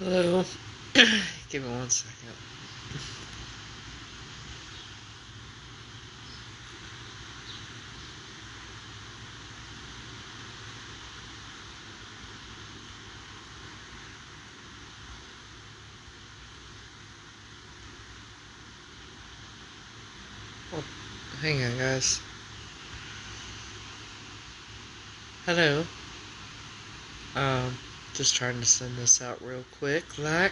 Hello. Give me 1 second. Oh, hang on, guys. Hello. Um, just trying to send this out real quick, like.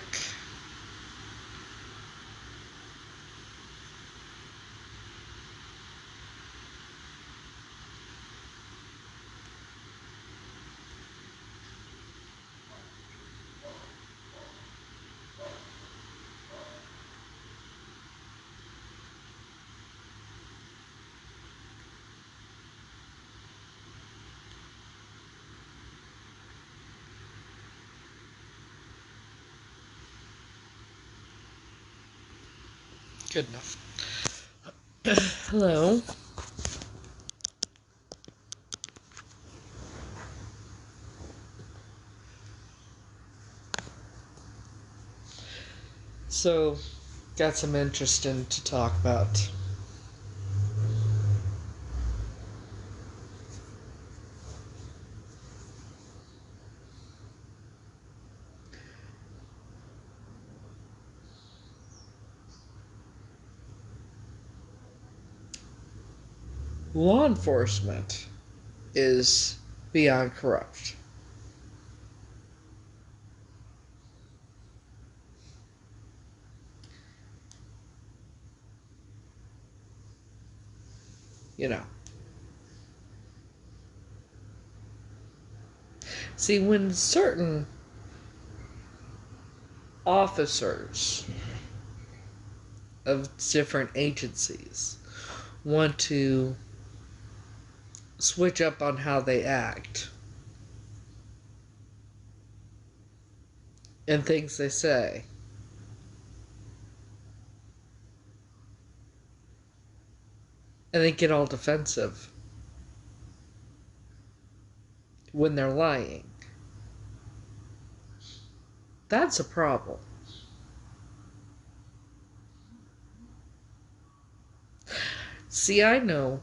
Good enough. Hello. So, got some interesting to talk about. Law enforcement is beyond corrupt. You know. See, when certain officers of different agencies want to switch up on how they act and things they say, and they get all defensive when they're lying, that's a problem. See, I know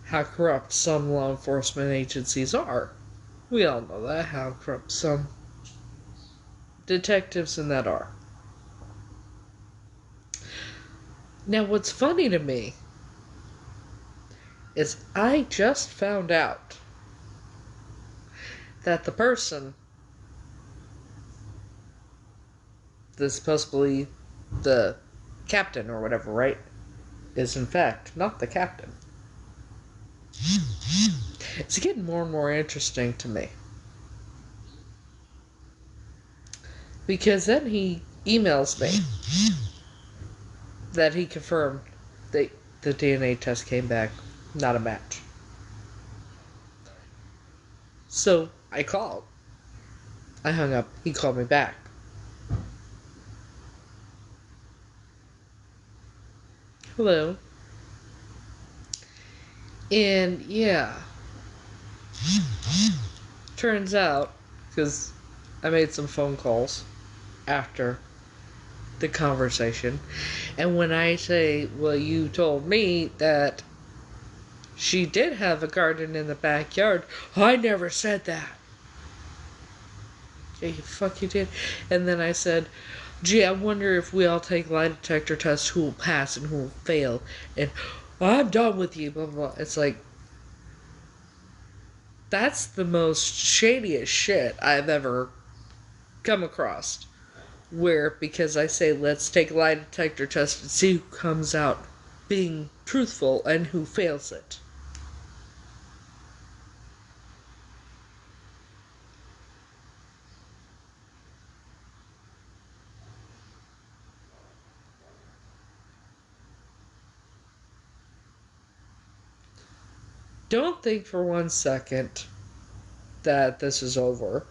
how corrupt some law enforcement agencies are. We all know that, how corrupt some detectives and that are. Now, what's funny to me is I just found out that the person that's supposedly the captain or whatever, right, is in fact not the captain. It's getting more and more interesting to me. Because then he emails me that he confirmed that the DNA test came back not a match. So I called. I hung up. He called me back. Hello. And yeah. Turns out, because I made some phone calls after the conversation, and when I say, well, you told me that she did have a garden in the backyard, I never said that. Yeah, you fuck you did. And then I said, gee, I wonder if we all take lie detector tests, who will pass and who will fail. And I'm done with you, blah, blah, blah. It's like, that's the most shadiest shit I've ever come across. Where, because I say, let's take a lie detector test and see who comes out being truthful and who fails it. Don't think for 1 second that this is over.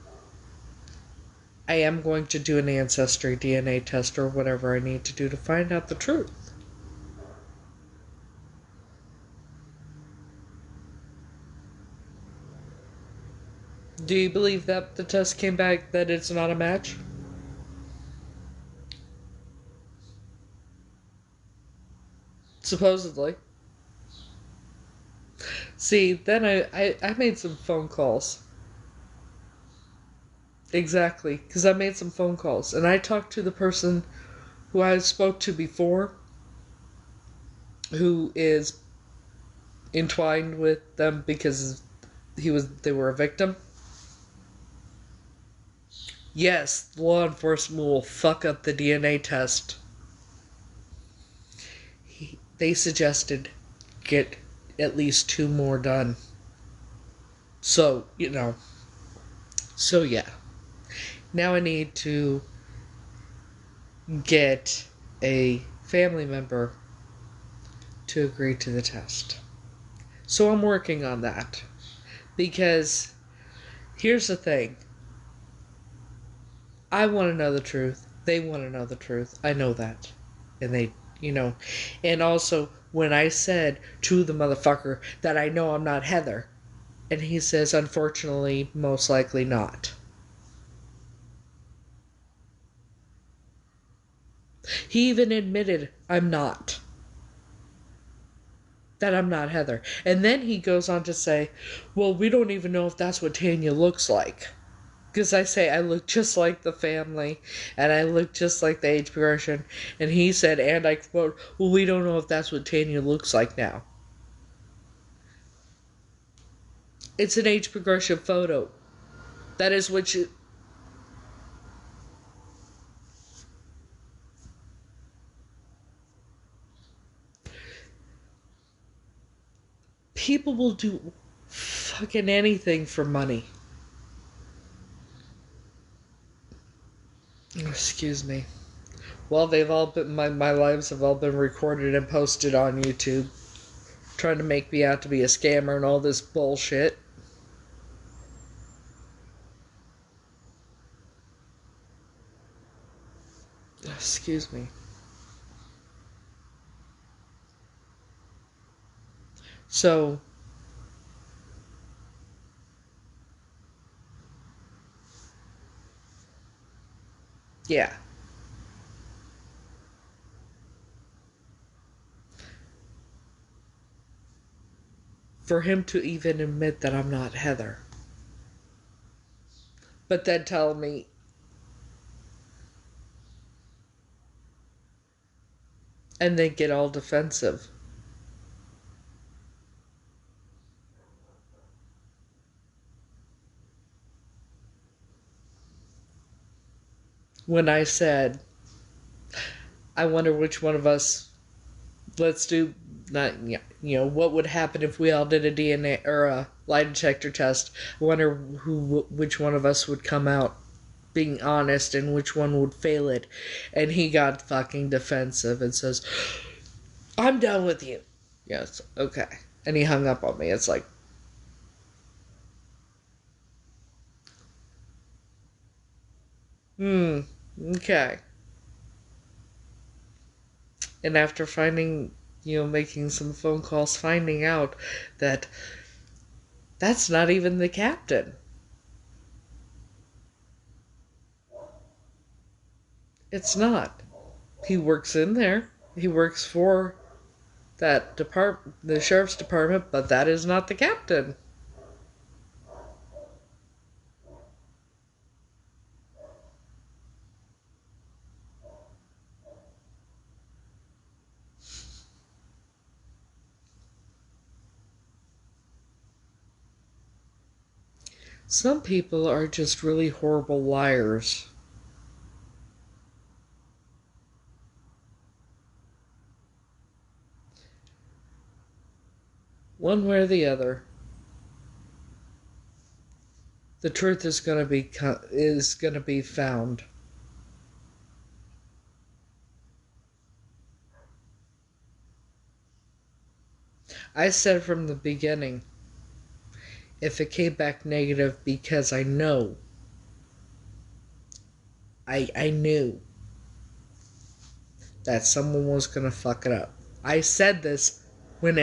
I am going to do an ancestry DNA test or whatever I need to do to find out the truth. Do you believe that the test came back that it's not a match? Supposedly. See, then I made some phone calls. Exactly, because I made some phone calls. And I talked to the person who I spoke to before, who is entwined with them because they were a victim. Yes, law enforcement will fuck up the DNA test. They suggested get at least 2 more done. So, yeah. Now I need to get a family member to agree to the test. So I'm working on that. Because here's the thing. I want to know the truth. They want to know the truth. I know that. And they, And also, when I said to the motherfucker that I know I'm not Heather, and he says, unfortunately, most likely not. He even admitted I'm not. That I'm not Heather. And then he goes on to say, well, we don't even know if that's what Tanya looks like. Because I say I look just like the family, and I look just like the age progression. And he said, and I quote, well, we don't know if that's what Tanya looks like now. It's an age progression photo. That is what you... People will do fucking anything for money. Excuse me. Well, they've all been... My lives have all been recorded and posted on YouTube. Trying to make me out to be a scammer and all this bullshit. Excuse me. So... yeah. For him to even admit that I'm not Heather. But then tell me... and then get all defensive. When I said, I wonder which one of us, let's do, not, what would happen if we all did a DNA or a lie detector test. I wonder which one of us would come out being honest and which one would fail it. And he got fucking defensive and says, I'm done with you. Yes, okay. And he hung up on me. It's like, okay. And after finding, making some phone calls, finding out that that's not even the captain. It's not. He works in there. He works for that department, the sheriff's department, but that is not the captain. Some people are just really horrible liars. One way or the other, the truth is going to be found. I said from the beginning, if it came back negative, because I know, I knew that someone was going to fuck it up. I said this when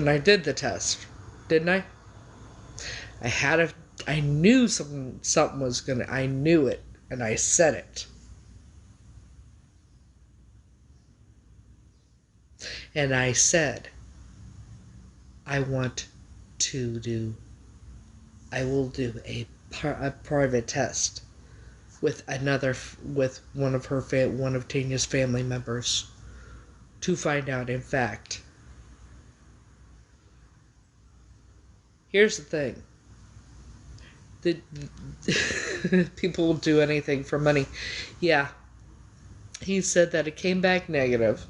I did the test, didn't I? I knew something was gonna. I knew it, and I said it. And I said, I want to do, I will do a private test with with one of Tanya's family members to find out, in fact. Here's the thing. People will do anything for money. Yeah, he said that it came back negative,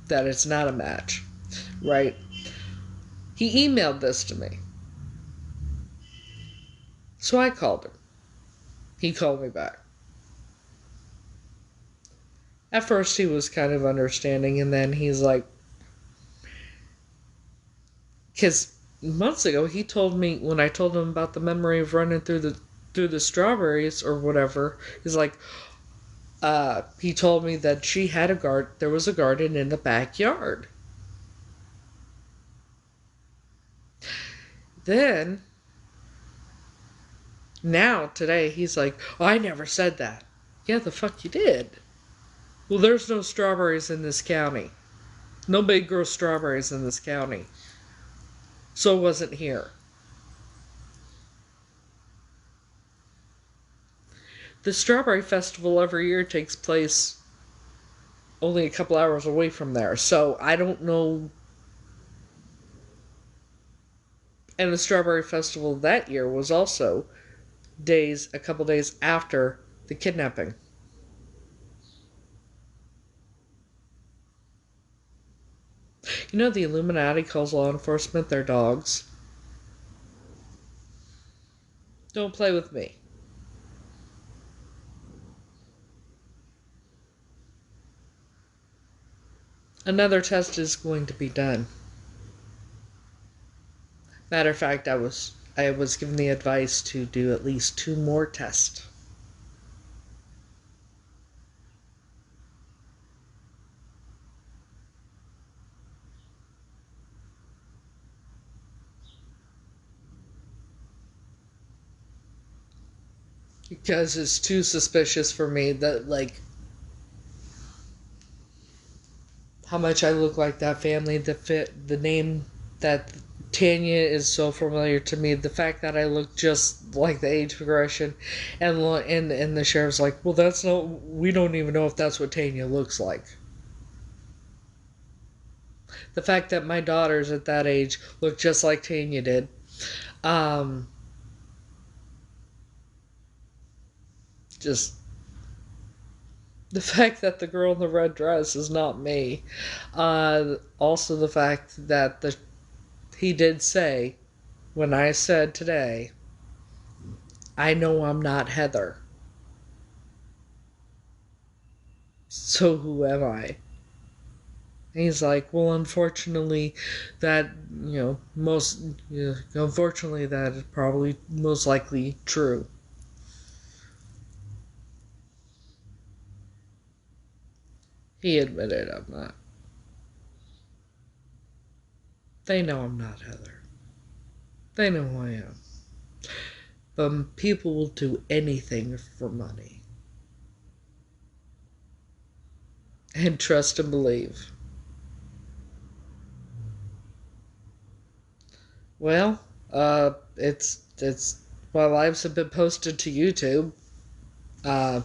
that it's not a match, right? He emailed this to me. So I called him. He called me back. At first he was kind of understanding, and then he's like, because months ago he told me, when I told him about the memory of running through the strawberries or whatever, he's like, he told me that there was a garden in the backyard. Then, now, today, he's like, oh, I never said that. Yeah, the fuck you did. Well, there's no strawberries in this county. Nobody grows strawberries in this county. So it wasn't here. The Strawberry Festival every year takes place only a couple hours away from there. So I don't know. And the Strawberry Festival that year was also a couple days after the kidnapping. You know, the Illuminati calls law enforcement their dogs. Don't play with me. Another test is going to be done. Matter of fact, I was given the advice to do at least 2 more tests. Because it's too suspicious for me that, like, how much I look like that family, the name that Tanya is so familiar to me, the fact that I look just like the age progression, and the sheriff's like, well, we don't even know if that's what Tanya looks like. The fact that my daughters at that age look just like Tanya did. Just the fact that the girl in the red dress is not me. Also the fact that he did say, when I said today, I know I'm not Heather. So who am I? And he's like, well, unfortunately, unfortunately, that is probably most likely true. He admitted I'm not. They know I'm not Heather. They know who I am. But people will do anything for money. And trust and believe. Well, it's my lives have been posted to YouTube,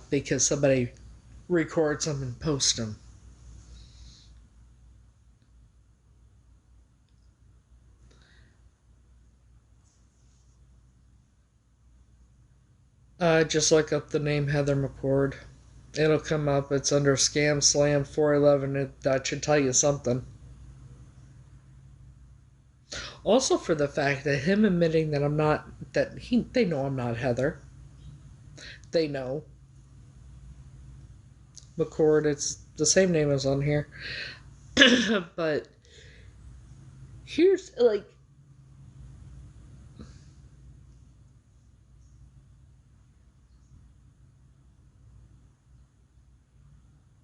because somebody records them and posts them. Just look up the name Heather McCord. It'll come up. It's under ScamSlam 411. That should tell you something. Also, for the fact that him admitting that I'm not, they know I'm not Heather. They know. McCord, it's the same name as on here. But here's, like,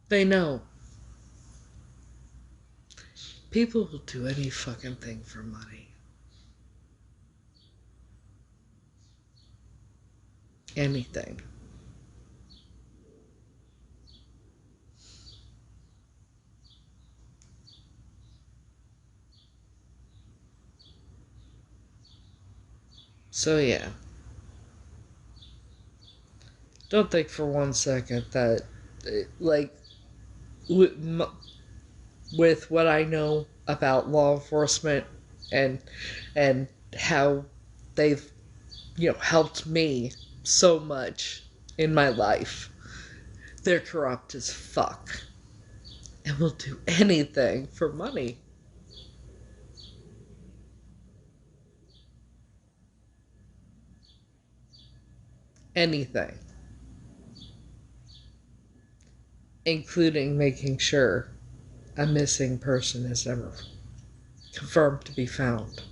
they know. People will do any fucking thing for money. Anything. So yeah, don't think for one second that, like, with, with what I know about law enforcement and and how they've, helped me so much in my life, they're corrupt as fuck and will do anything for money. Anything. Including making sure a missing person is never confirmed to be found.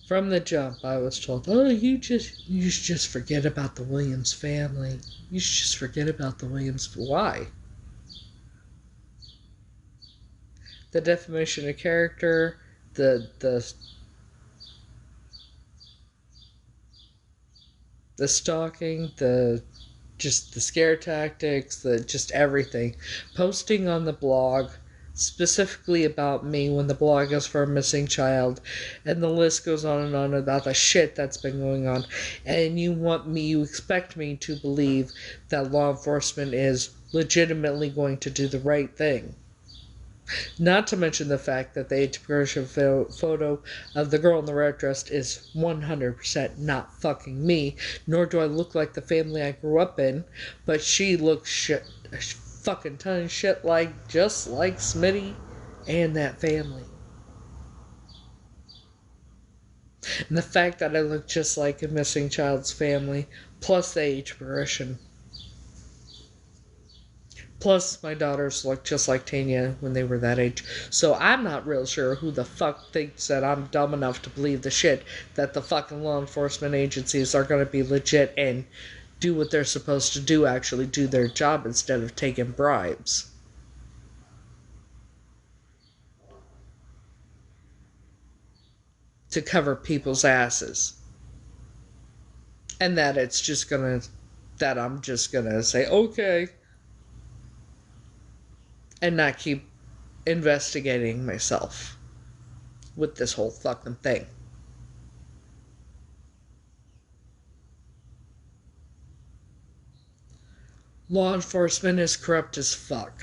From the jump, I was told, "Oh, you should just forget about the Williams family. You should just forget about the Williams." Why? The defamation of character, the the stalking, the scare tactics, the just everything. Posting on the blog specifically about me when the blog is for a missing child, and the list goes on and on about the shit that's been going on. And you expect me to believe that law enforcement is legitimately going to do the right thing. Not to mention the fact that the age progression photo of the girl in the red dress is 100% not fucking me, nor do I look like the family I grew up in, but she looks a fucking ton of shit like, just like Smitty and that family. And the fact that I look just like a missing child's family, plus the age progression. Plus, my daughters look just like Tanya when they were that age. So I'm not real sure who the fuck thinks that I'm dumb enough to believe the shit that the fucking law enforcement agencies are going to be legit and do what they're supposed to do, actually do their job instead of taking bribes. To cover people's asses. And that I'm just gonna say, okay, and not keep investigating myself with this whole fucking thing. Law enforcement is corrupt as fuck.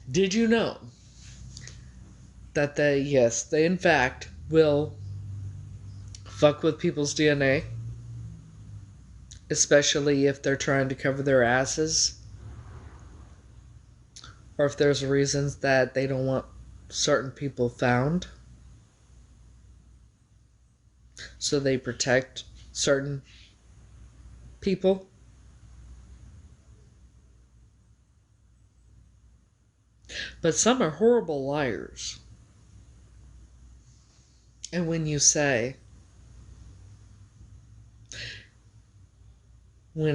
Did you know that they in fact will fuck with people's DNA, especially if they're trying to cover their asses, or if there's reasons that they don't want certain people found, so they protect certain people. But some are horrible liars. And when you say you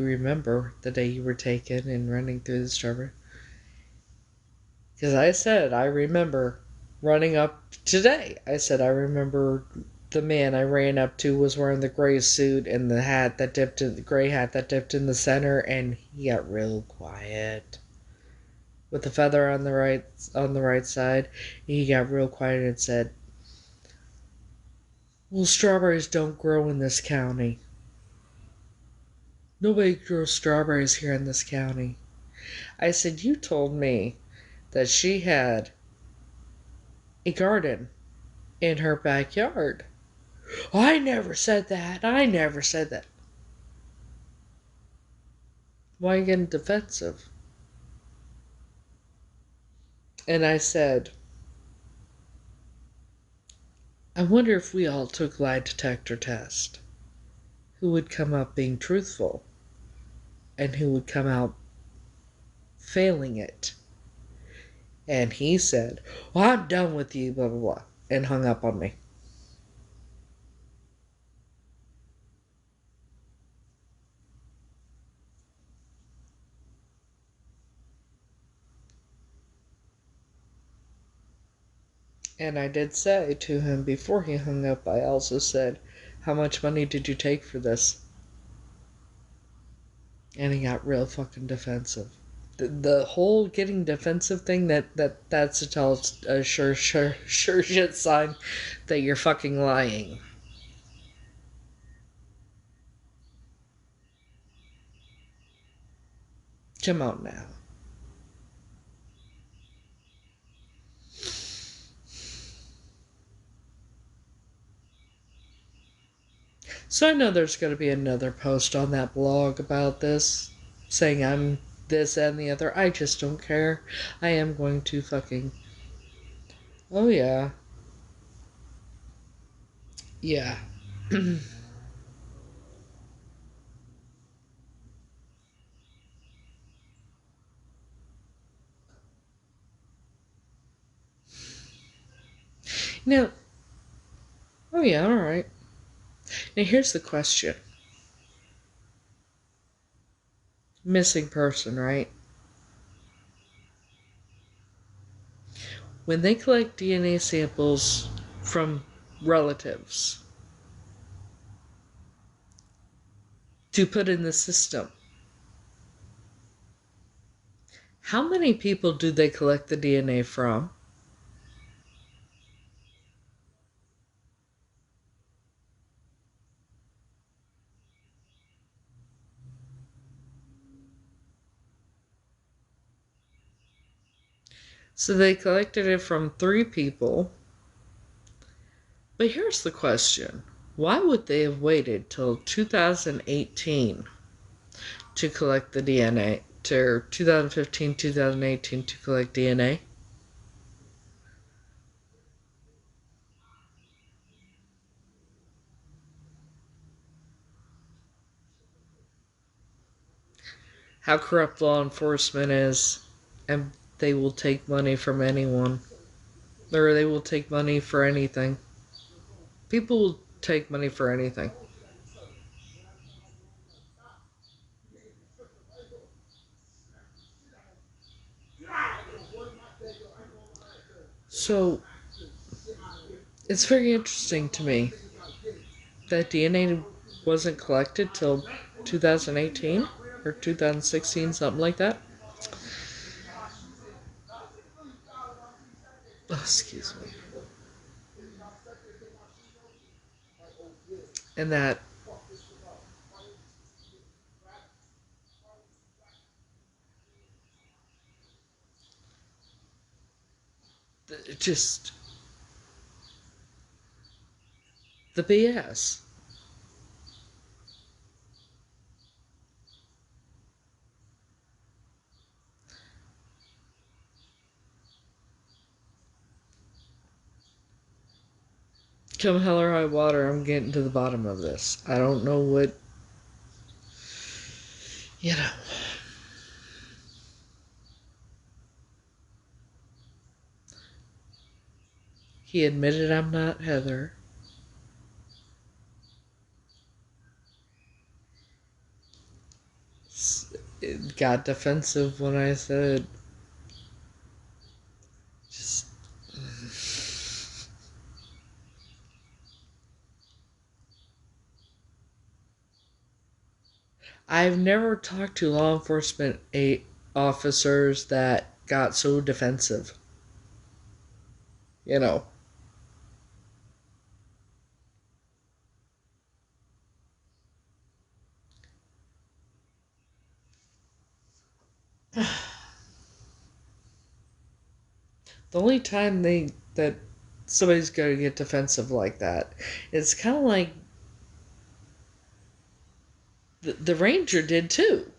remember the day you were taken and running through the strawberry, because I said I remember running up today. I said I remember the man I ran up to was wearing the gray suit and the gray hat that dipped in the center, and he got real quiet. With the feather on the right side, he got real quiet and said, "Well, strawberries don't grow in this county. Nobody grows strawberries here in this county." I said, "You told me that she had a garden in her backyard." "I never said that. I never said that." Why are you getting defensive? And I said, "I wonder if we all took lie detector test, who would come up being truthful and who would come out failing it." And he said, "Well, I'm done with you, blah, blah, blah," and hung up on me. And I did say to him before he hung up, I also said, how much money did you take for this? And he got real fucking defensive. The whole getting defensive thing, that's a sure shit sign that you're fucking lying. Come on now. So I know there's going to be another post on that blog about this, saying I'm this and the other. I just don't care. I am going to fucking... Oh, yeah. Yeah. Now... Oh, yeah, alright. Now, here's the question. Missing person, right? When they collect DNA samples from relatives to put in the system, how many people do they collect the DNA from? So they collected it from 3 people. But here's the question. Why would they have waited till 2018 to collect the DNA? To 2015, 2018 to collect DNA? How corrupt law enforcement is, and they will take money from anyone. Or they will take money for anything. People will take money for anything. So, it's very interesting to me that DNA wasn't collected till 2018 or 2016, something like that. Oh, excuse me. And that just the BS. Come hell or high water, I'm getting to the bottom of this. I don't know what, you know. He admitted I'm not Heather. It got defensive when I said, just. I've never talked to law enforcement officers that got so defensive. You know. The only time that somebody's gonna get defensive like that, it's kind of like the Ranger did too.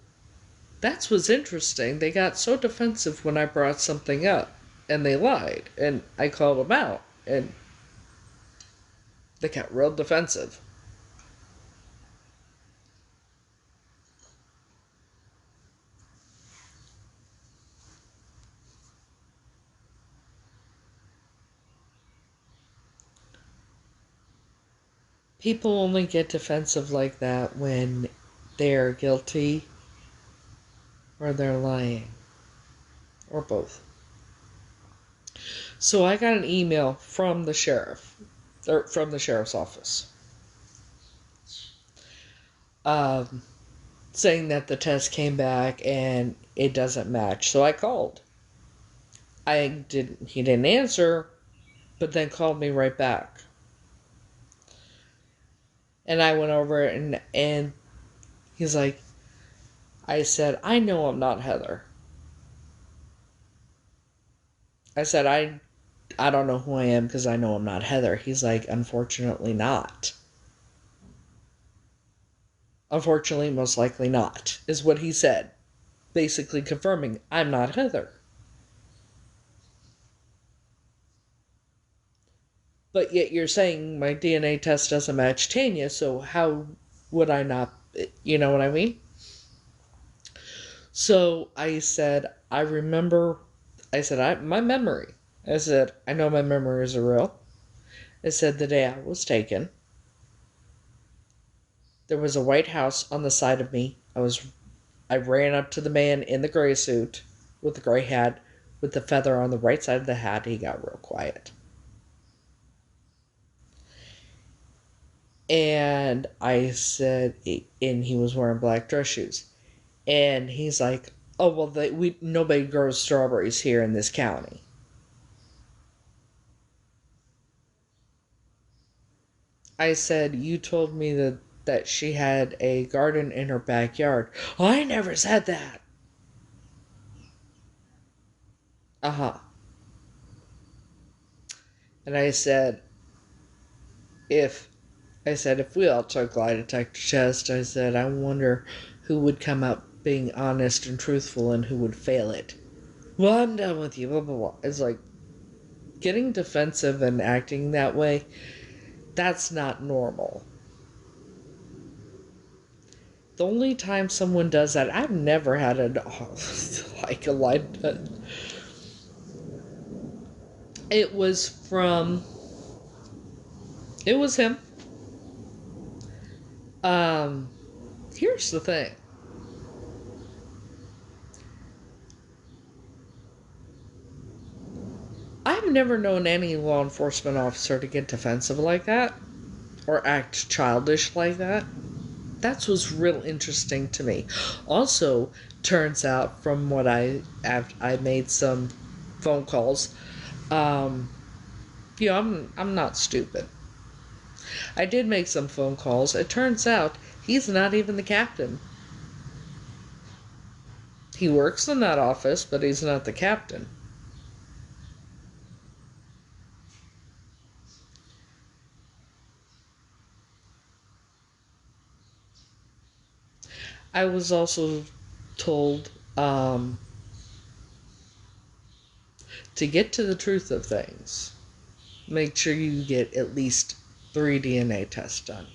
That's what's interesting. They got so defensive when I brought something up, and they lied, and I called them out, and they got real defensive. People only get defensive like that when they're guilty or they're lying, or both. So I got an email from the sheriff, or from the sheriff's office, um, saying that the test came back and it doesn't match. So I called. He didn't answer, but then called me right back. And I went over and he's like, I said, I know I'm not Heather. I said, I don't know who I am because I know I'm not Heather. He's like, unfortunately not. Unfortunately, most likely not, is what he said. Basically confirming, I'm not Heather. But yet you're saying my DNA test doesn't match Tanya, so how would I not, you know what I mean? So I said, my memory. I said, I know my memories are real. I said, the day I was taken, there was a white house on the side of me. I ran up to the man in the gray suit with the gray hat with the feather on the right side of the hat. He got real quiet. And I said, and he was wearing black dress shoes. And he's like, oh, well, nobody grows strawberries here in this county. I said, you told me that she had a garden in her backyard. Oh, I never said that. Uh-huh. And if if we all took lie detector tests, I said, I wonder who would come up being honest and truthful and who would fail it. Well, I'm done with you, blah, blah, blah. It's like, getting defensive and acting that way, that's not normal. The only time someone does that, I've never had like a lie. It was it was him. Here's the thing. I've never known any law enforcement officer to get defensive like that or act childish like that. That was real interesting to me. Also, turns out from what I made some phone calls. I'm not stupid. I did make some phone calls. It turns out he's not even the captain. He works in that office, but he's not the captain. I was also told to get to the truth of things, make sure you get at least 3 DNA tests done.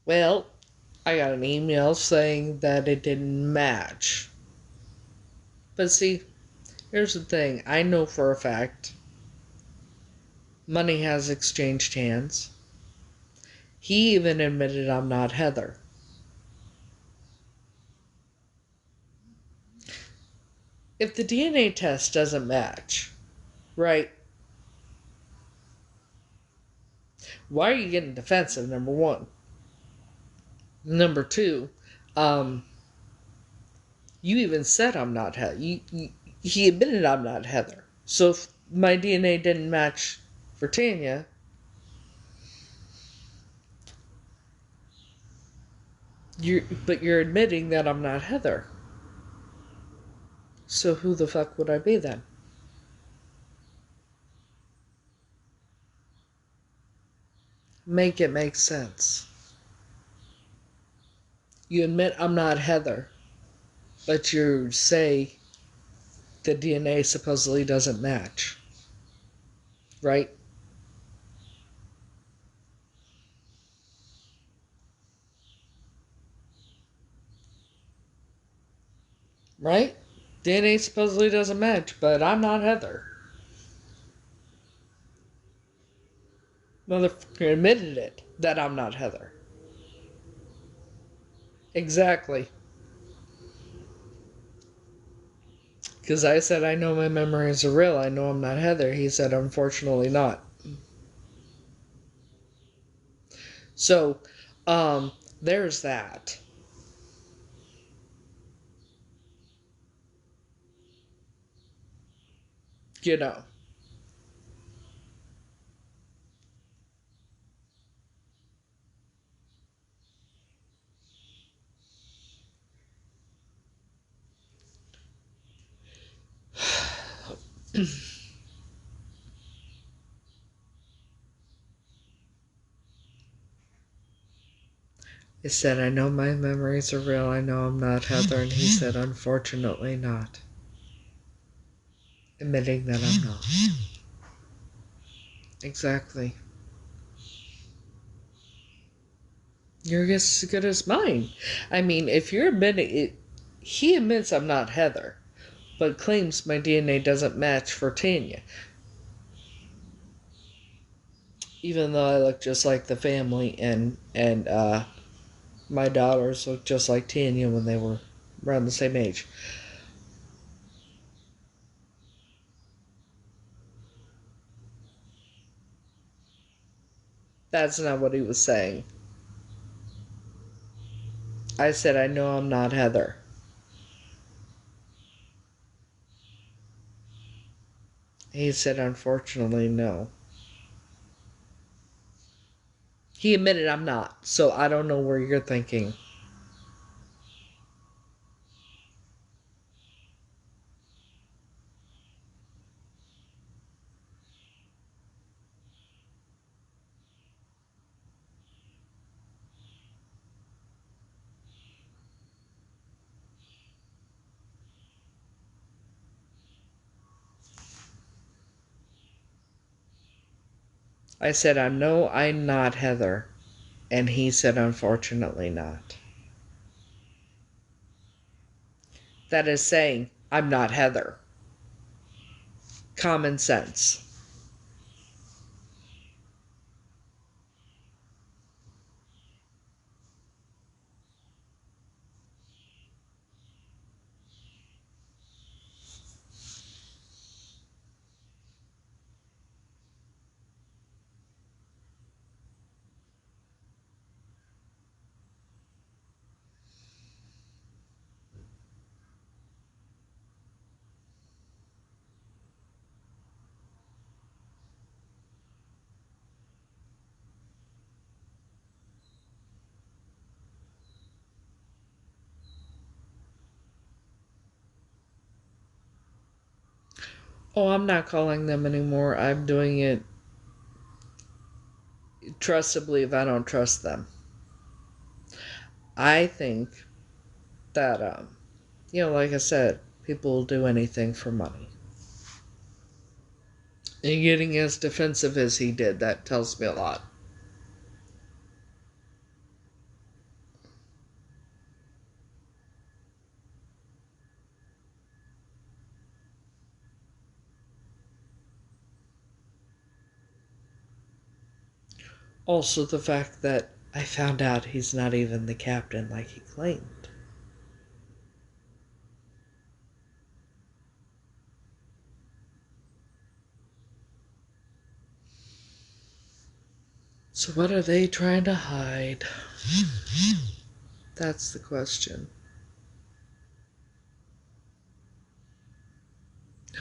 Well, I got an email saying that it didn't match. But see, here's the thing. I know for a fact money has exchanged hands. He even admitted I'm not Heather. If the DNA test doesn't match, right? Why are you getting defensive, number one? Number two, you even said I'm not Heather. He admitted I'm not Heather. So if my DNA didn't match for Tanya, you're admitting that I'm not Heather. So who the fuck would I be then? Make it make sense. You admit I'm not Heather, but you say the DNA supposedly doesn't match. Right? Right? DNA supposedly doesn't match, but I'm not Heather. Motherfucker admitted it, that I'm not Heather. Exactly. Because I said, I know my memories are real. I know I'm not Heather. He said, unfortunately not. So, there's that. You know. He said, I know my memories are real. I know I'm not Heather. And he said, unfortunately not. Admitting that I'm not. Exactly. You're as good as mine. I mean, if you're admitting it, he admits I'm not Heather, but claims my DNA doesn't match for Tanya. Even though I look just like the family and my daughters look just like Tanya when they were around the same age. That's not what he was saying. I said, I know I'm not Heather. He said, unfortunately, no. He admitted I'm not, so I don't know where you're thinking. I said, I know I'm not Heather. And he said, unfortunately not. That is saying, I'm not Heather. Common sense. Oh, I'm not calling them anymore. I'm doing it trustably if I don't trust them. I think that, like I said, people will do anything for money. And getting as defensive as he did, that tells me a lot. Also, the fact that I found out he's not even the captain like he claimed. So, what are they trying to hide? That's the question.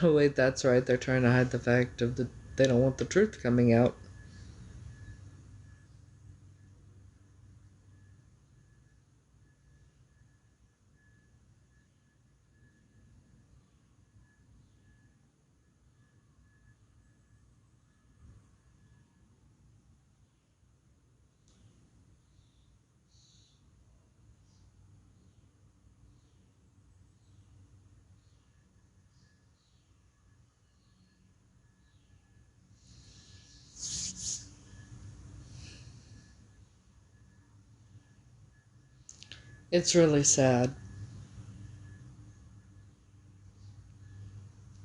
Oh, wait, that's right. They're trying to hide the fact of they don't want the truth coming out. It's really sad.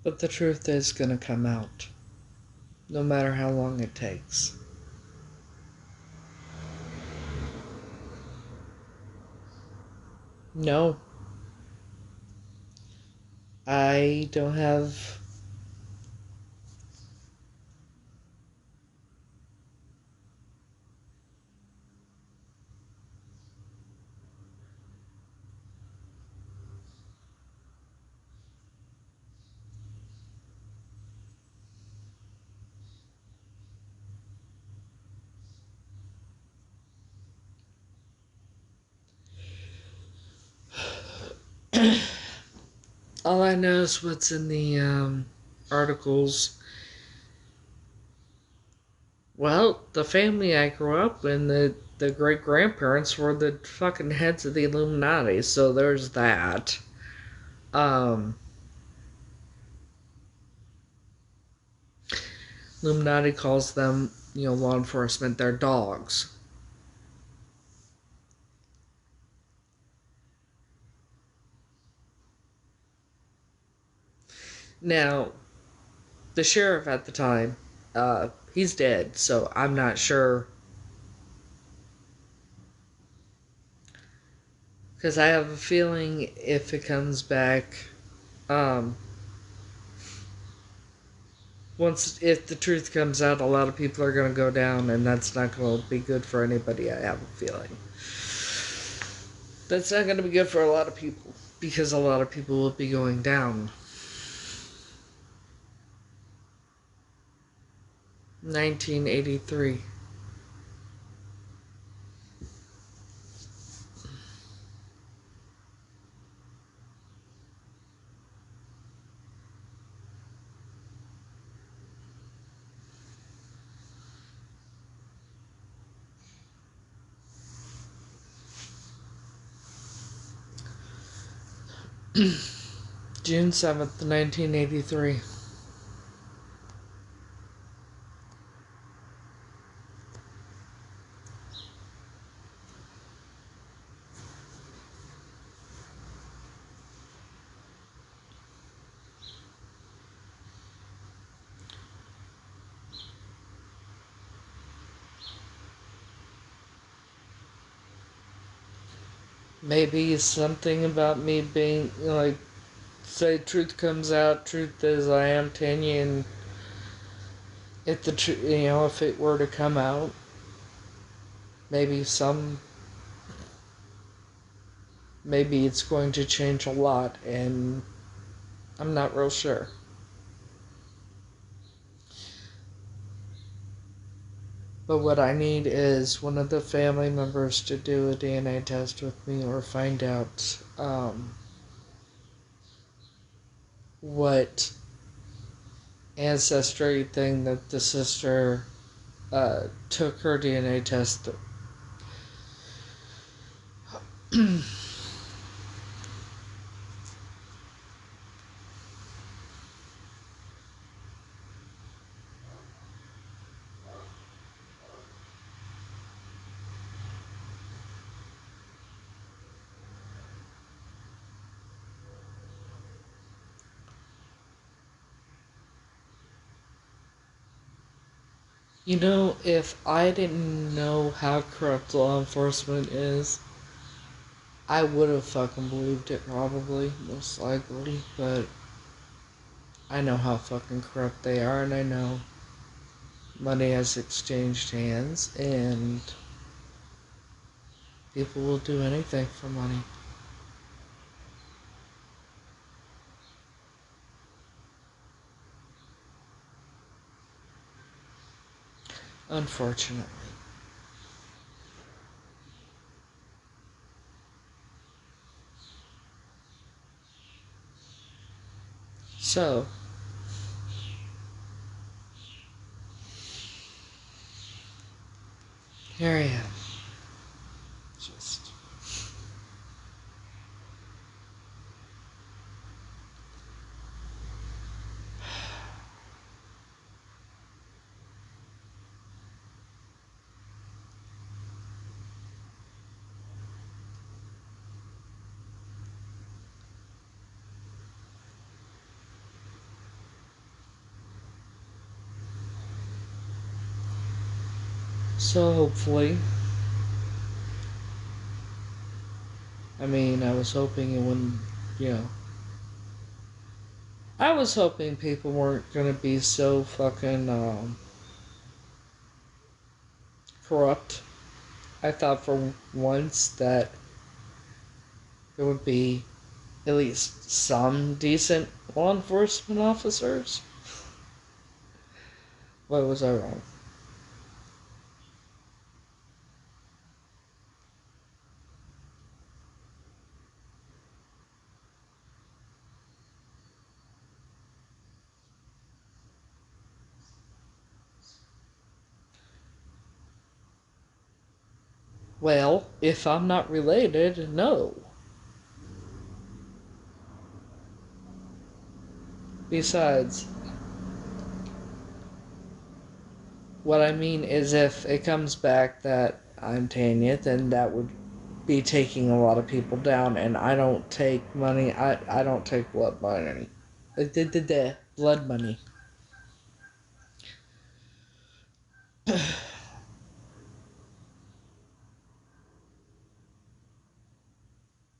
But the truth is going to come out, no matter how long it takes. No. I don't have. All I know is what's in the articles. Well, the family I grew up in, the great grandparents were the fucking heads of the Illuminati, so there's that. Um, Illuminati calls them, law enforcement, their dogs. Now, the sheriff at the time, he's dead, so I'm not sure. Because I have a feeling if it comes back, um, if the truth comes out, a lot of people are going to go down, and that's not going to be good for anybody, I have a feeling. That's not going to be good for a lot of people, because a lot of people will be going down. 1983. June 7th, 1983. Maybe something about me being, like, say truth comes out, truth is I am Tanya, and if it were to come out, maybe maybe it's going to change a lot, and I'm not real sure. But what I need is one of the family members to do a DNA test with me or find out what ancestry thing that the sister took her DNA test. If I didn't know how corrupt law enforcement is, I would have fucking believed it probably, most likely, but I know how fucking corrupt they are, and I know money has exchanged hands, and people will do anything for money. Unfortunately. So, here I am. Just. So, hopefully. I was hoping it wouldn't, I was hoping people weren't gonna be so fucking corrupt. I thought for once that there would be at least some decent law enforcement officers. Why was I wrong? Well, if I'm not related, no. Besides, what I mean is if it comes back that I'm Tanya, then that would be taking a lot of people down, and I don't take money. I don't take blood money. Blood money.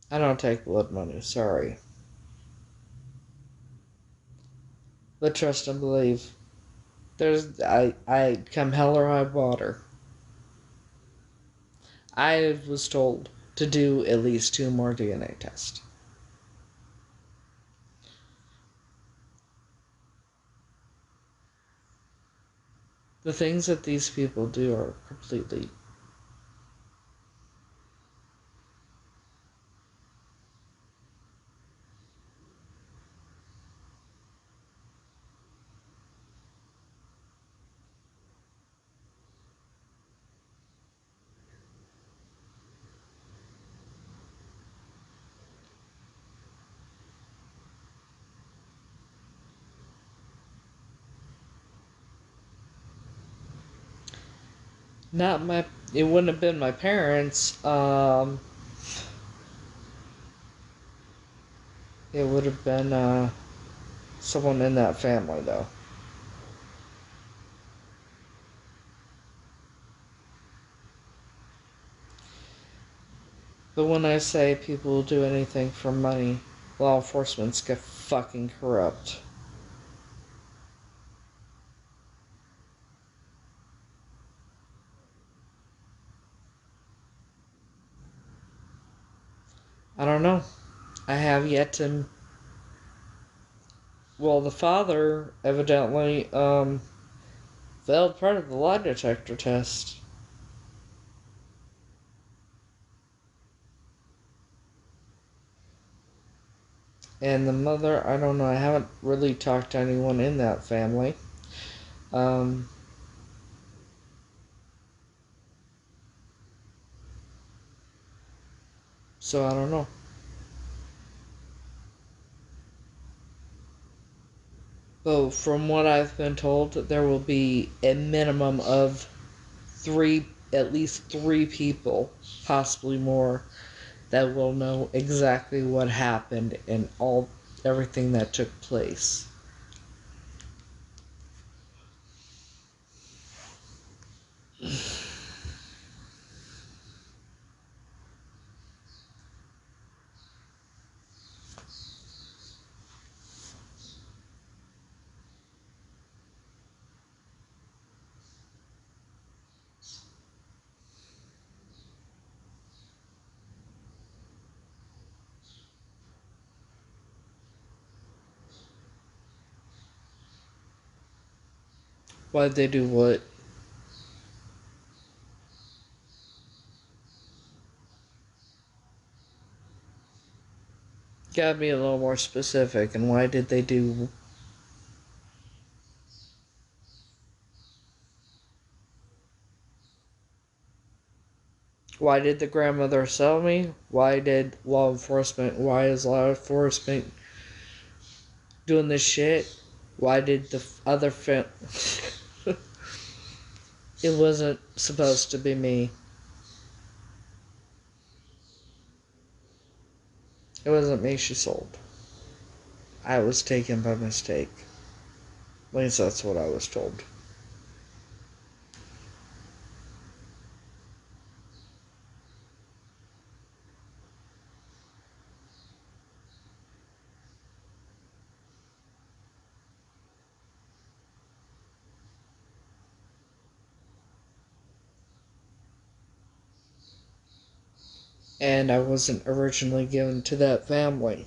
I don't take blood money. Sorry, but trust and believe. I come hell or high water. I was told to do at least 2 more DNA tests. The things that these people do are completely. Not my. It wouldn't have been my parents. It would have been someone in that family, though. But when I say people will do anything for money, law enforcement's get fucking corrupt. I don't know. I have yet to. Well, the father evidently failed part of the lie detector test. And the mother, I don't know. I haven't really talked to anyone in that family. Um, so I don't know. But from what I've been told, there will be a minimum of at least three people, possibly more, that will know exactly what happened and everything that took place. Why'd they do what? Gotta be a little more specific. And why did they do? Why did the grandmother sell me? Why did law enforcement? Why is law enforcement doing this shit? Why did the other It wasn't supposed to be me. It wasn't me she sold. I was taken by mistake. At least that's what I was told. and I wasn't originally given to that family.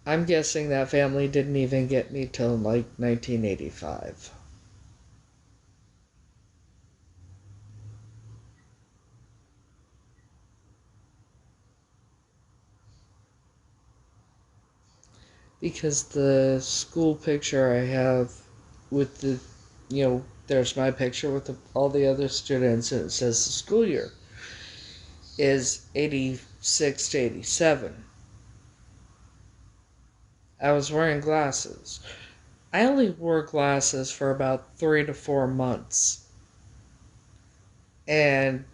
I'm guessing that family didn't even get me till like 1985. Because the school picture I have with the, there's my picture with all the other students, and it says the school year is 86 to 87. I was wearing glasses. I only wore glasses for about 3 to 4 months. And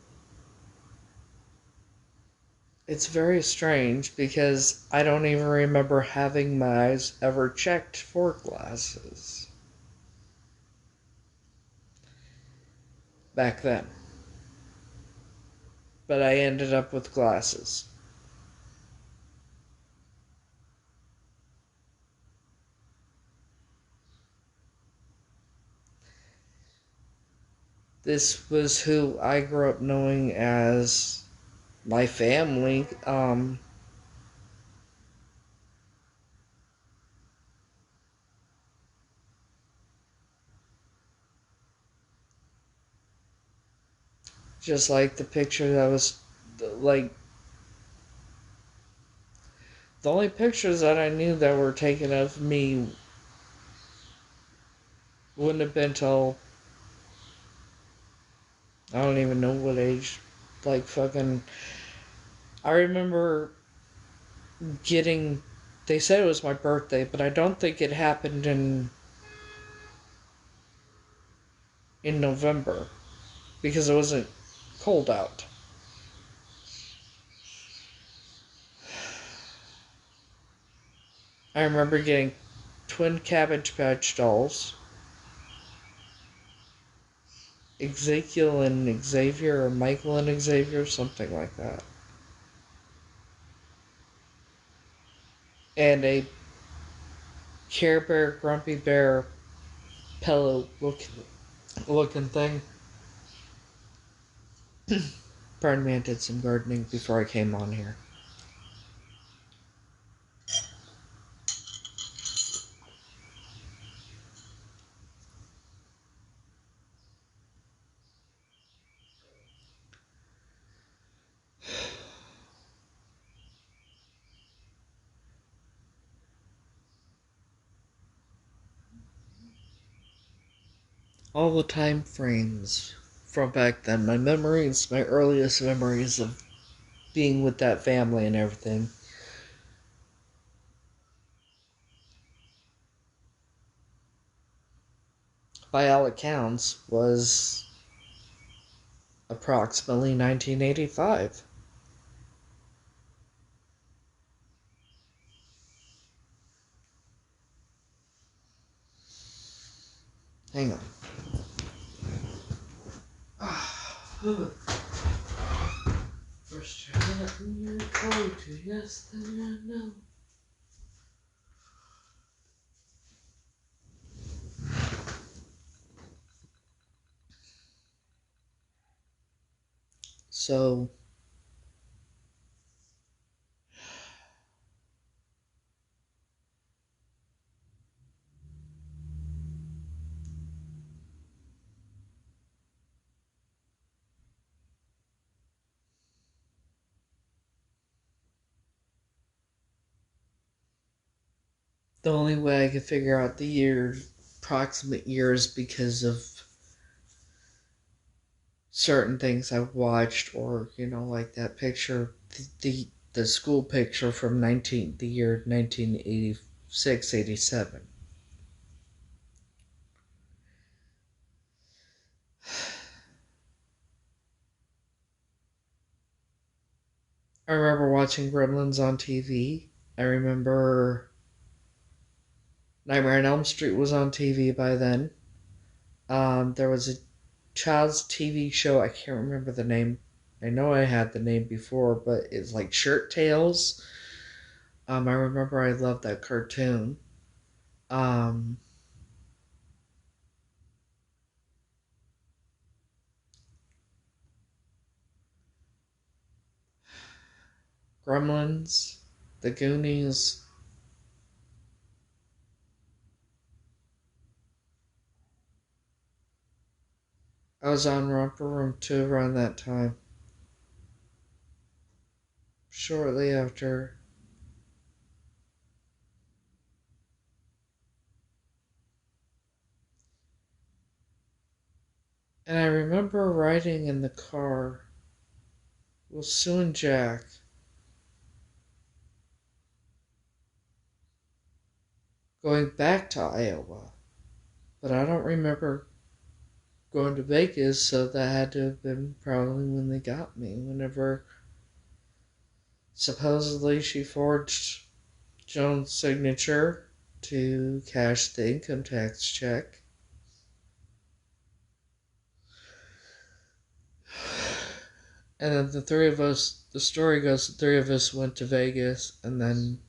it's very strange because I don't even remember having my eyes ever checked for glasses back then. But I ended up with glasses. This was who I grew up knowing as my family. Just like the picture that was, like, the only pictures that I knew that were taken of me wouldn't have been till, I don't even know what age. Like, fucking. I remember getting. They said it was my birthday, but I don't think it happened in November because it wasn't cold out. I remember getting twin Cabbage Patch dolls, Ezekiel and Xavier, or Michael and Xavier, something like that, and a Care Bear, Grumpy Bear pillow looking thing. Pardon me, I did some gardening before I came on here. All the time frames from back then, my earliest memories of being with that family and everything, by all accounts, was approximately 1985. Hang on. First you're letting you go to yes, then you know. So, the only way I could figure out the approximate years, because of certain things I've watched, or like that picture, the school picture from the year 1986, 87. I remember watching Gremlins on TV. I remember Nightmare on Elm Street was on TV by then. There was a child's TV show. I can't remember the name. I know I had the name before, but it's like Shirt Tales. I remember I loved that cartoon. Um, Gremlins, The Goonies. I was on Romper Room 2 around that time. Shortly after. And I remember riding in the car with Sue and Jack going back to Iowa. But I don't remember going to Vegas, so that had to have been probably when they got me. Whenever supposedly she forged Joan's signature to cash the income tax check. And then the three of us, the story goes, the three of us went to Vegas and then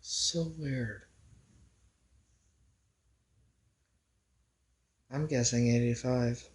so weird. I'm guessing 85.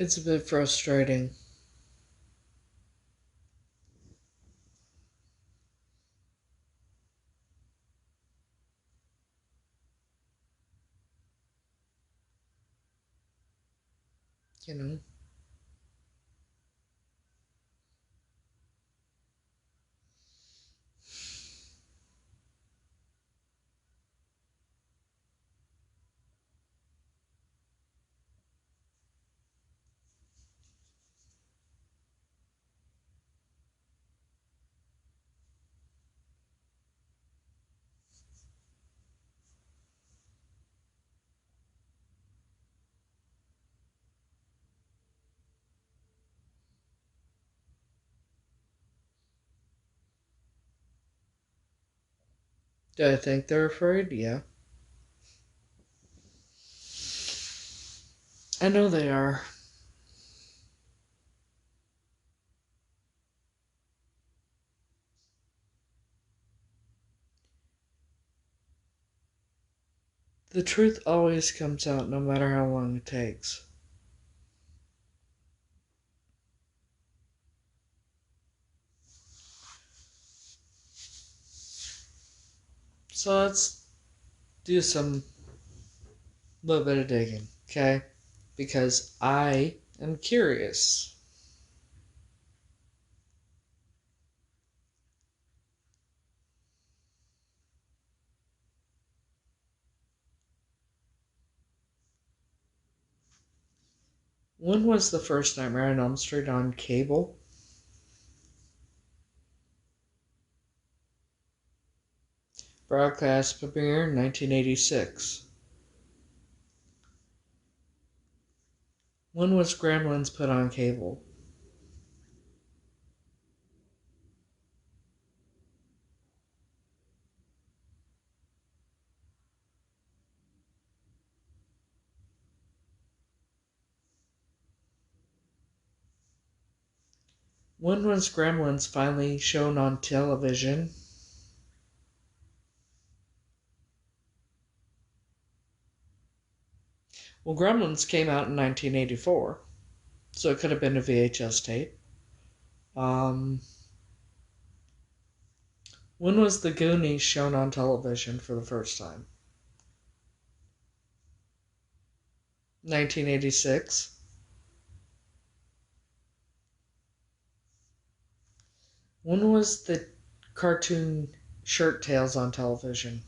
It's a bit frustrating. You know? Do I think they're afraid? Yeah. I know they are. The truth always comes out no matter how long it takes. So let's do some little bit of digging, okay? Because I am curious. When was the first Nightmare on Elm Street on cable? Broadcast premiere 1986. When was Gremlins put on cable? When was Gremlins finally shown on television? Well, Gremlins came out in 1984, so it could have been a VHS tape. When was The Goonies shown on television for the first time? 1986. When was the cartoon Shirt Tales on television?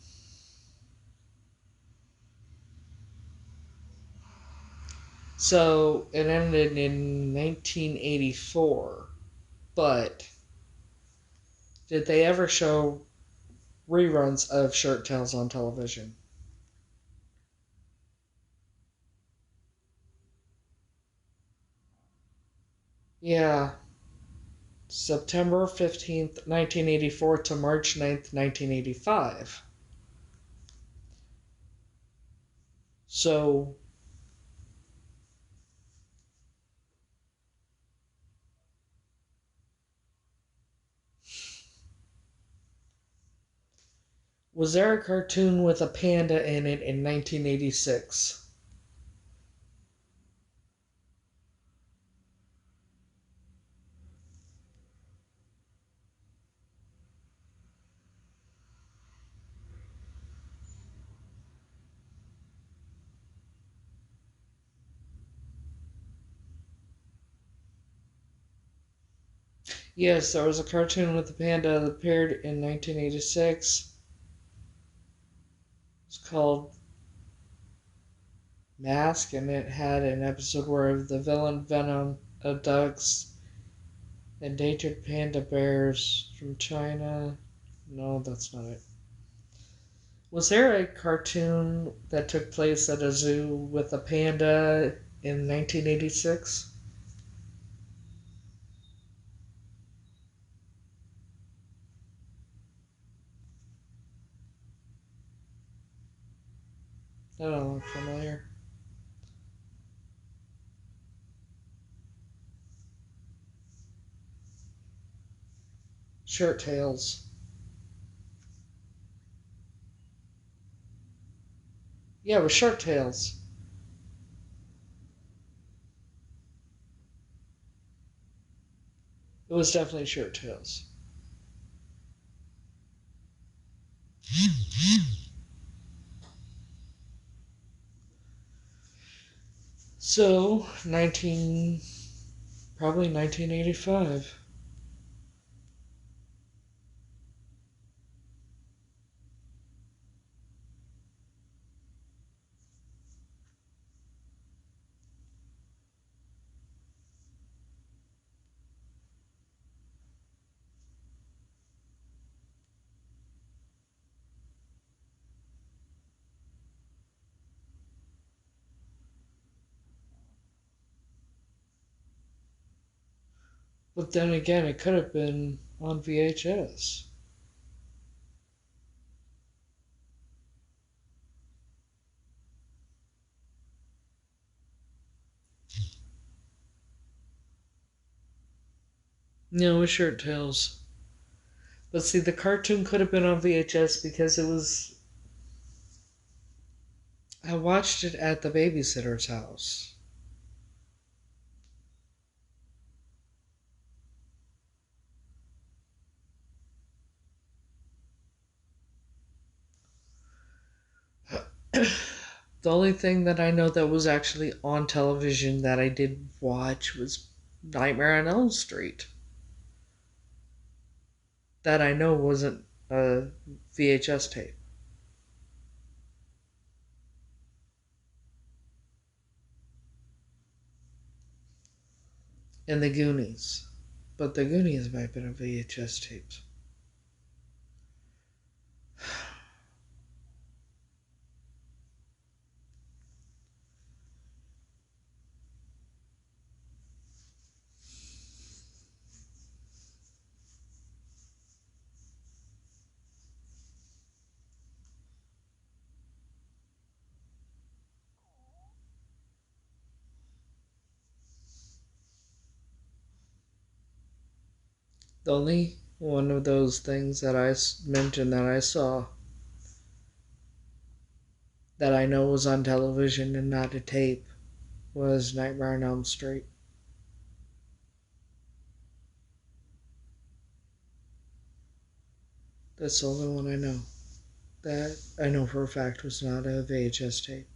So it ended in 1984, but Did they ever show reruns of Shirt Tales on television? Yeah, September 15th, 1984 to March 9th, 1985. So, was there a cartoon with a panda in it in 1986? Yes, there was a cartoon with a panda that appeared in 1986. It's called Mask, and it had an episode where the villain Venom abducts endangered panda bears from China. No, that's not it. Was there a cartoon that took place at a zoo with a panda in 1986? That don't look familiar. Shirt Tails. Yeah, it was Shirt Tails. It was definitely Shirt Tails. So, probably 1985. But then again, it could have been on VHS. No, it was Shirt Tails. But see, the cartoon could have been on VHS because it was. I watched it at the babysitter's house. The only thing that I know that was actually on television that I did watch was Nightmare on Elm Street. That I know wasn't a VHS tape. And The Goonies. But The Goonies might have been a VHS tape. The only one of those things that I mentioned that I saw that I know was on television and not a tape was Nightmare on Elm Street. That's the only one I know. That I know for a fact was not a VHS tape.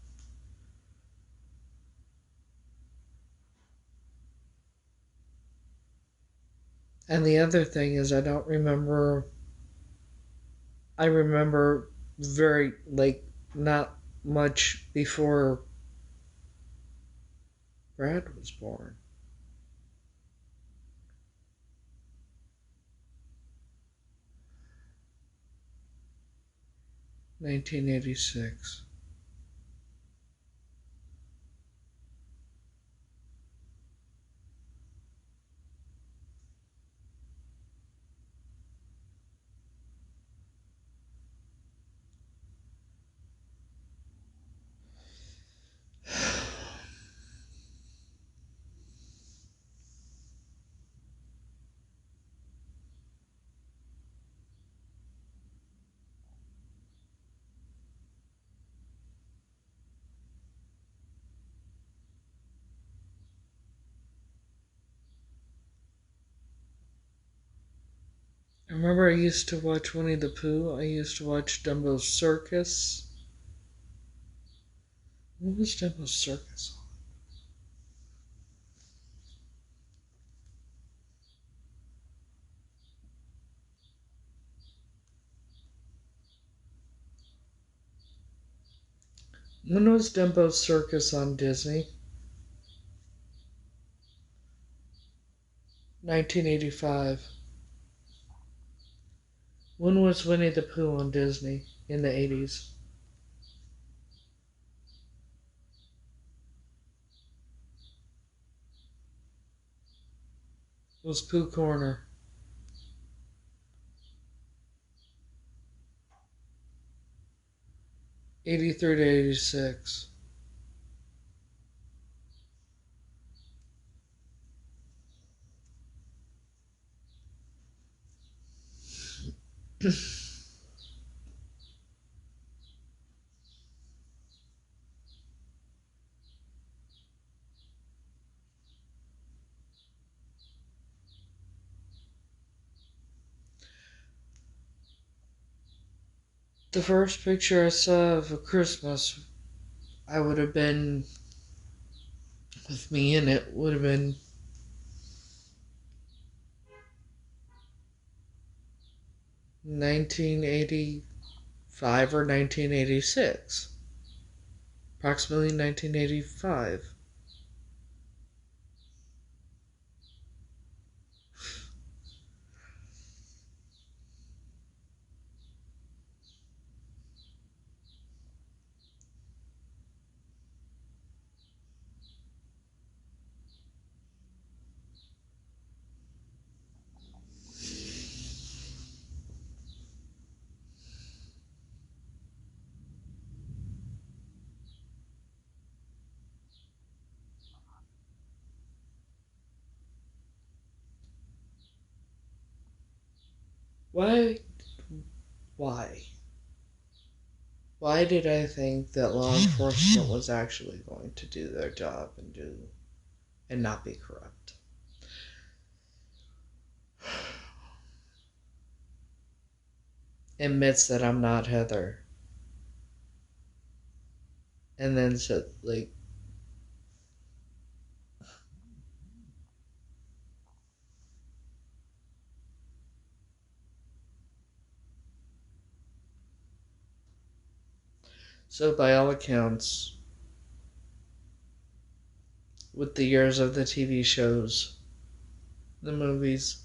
And the other thing is, I don't remember. I remember very, like, not much before Brad was born. 1986. I remember I used to watch Winnie the Pooh. I used to watch Dumbo's Circus. What was Dumbo's Circus? When was Dumbo's Circus on Disney? 1985. When was Winnie the Pooh on Disney? In the 80s. It was Pooh Corner. 83 to 86. The first picture I saw of a Christmas, I would have been, with me in it, would have been 1985 or 1986. Approximately 1985. Why? Why? Why did I think that law enforcement was actually going to do their job and not be corrupt? Admits that I'm not Heather. And then said, like, so by all accounts, with the years of the TV shows, the movies,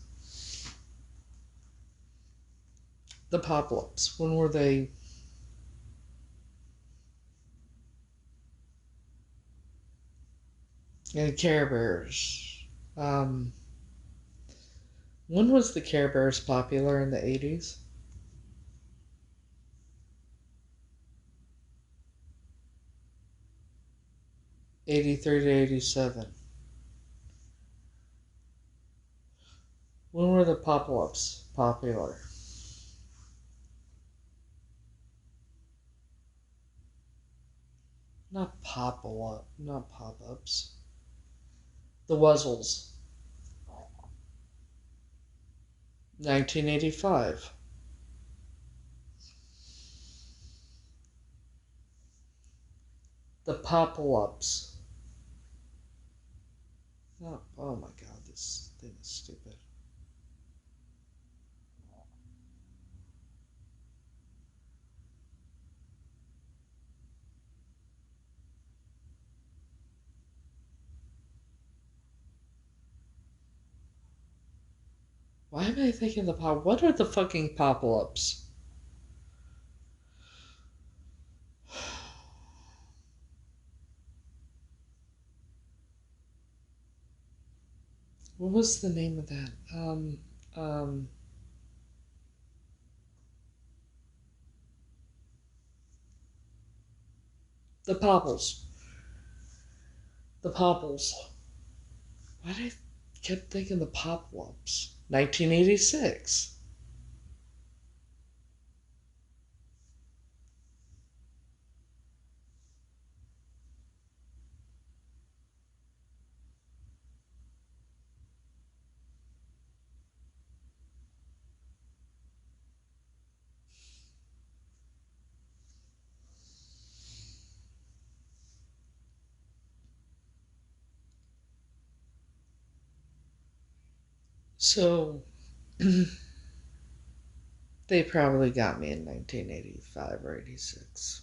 the pop-ups, when were they? And Care Bears. When was the Care Bears popular in the 80s? 83 to 87. When were the pop-ups popular? Not pop-ups. The Wuzzles. 1985. The pop-ups. Oh my god, this thing is stupid. Why am I thinking what are the fucking pop-ups? what was the name of that? Um, the Popples. The Popples. Why did I kept thinking the Pop Wumps? 1986. So, they probably got me in 1985 or 86.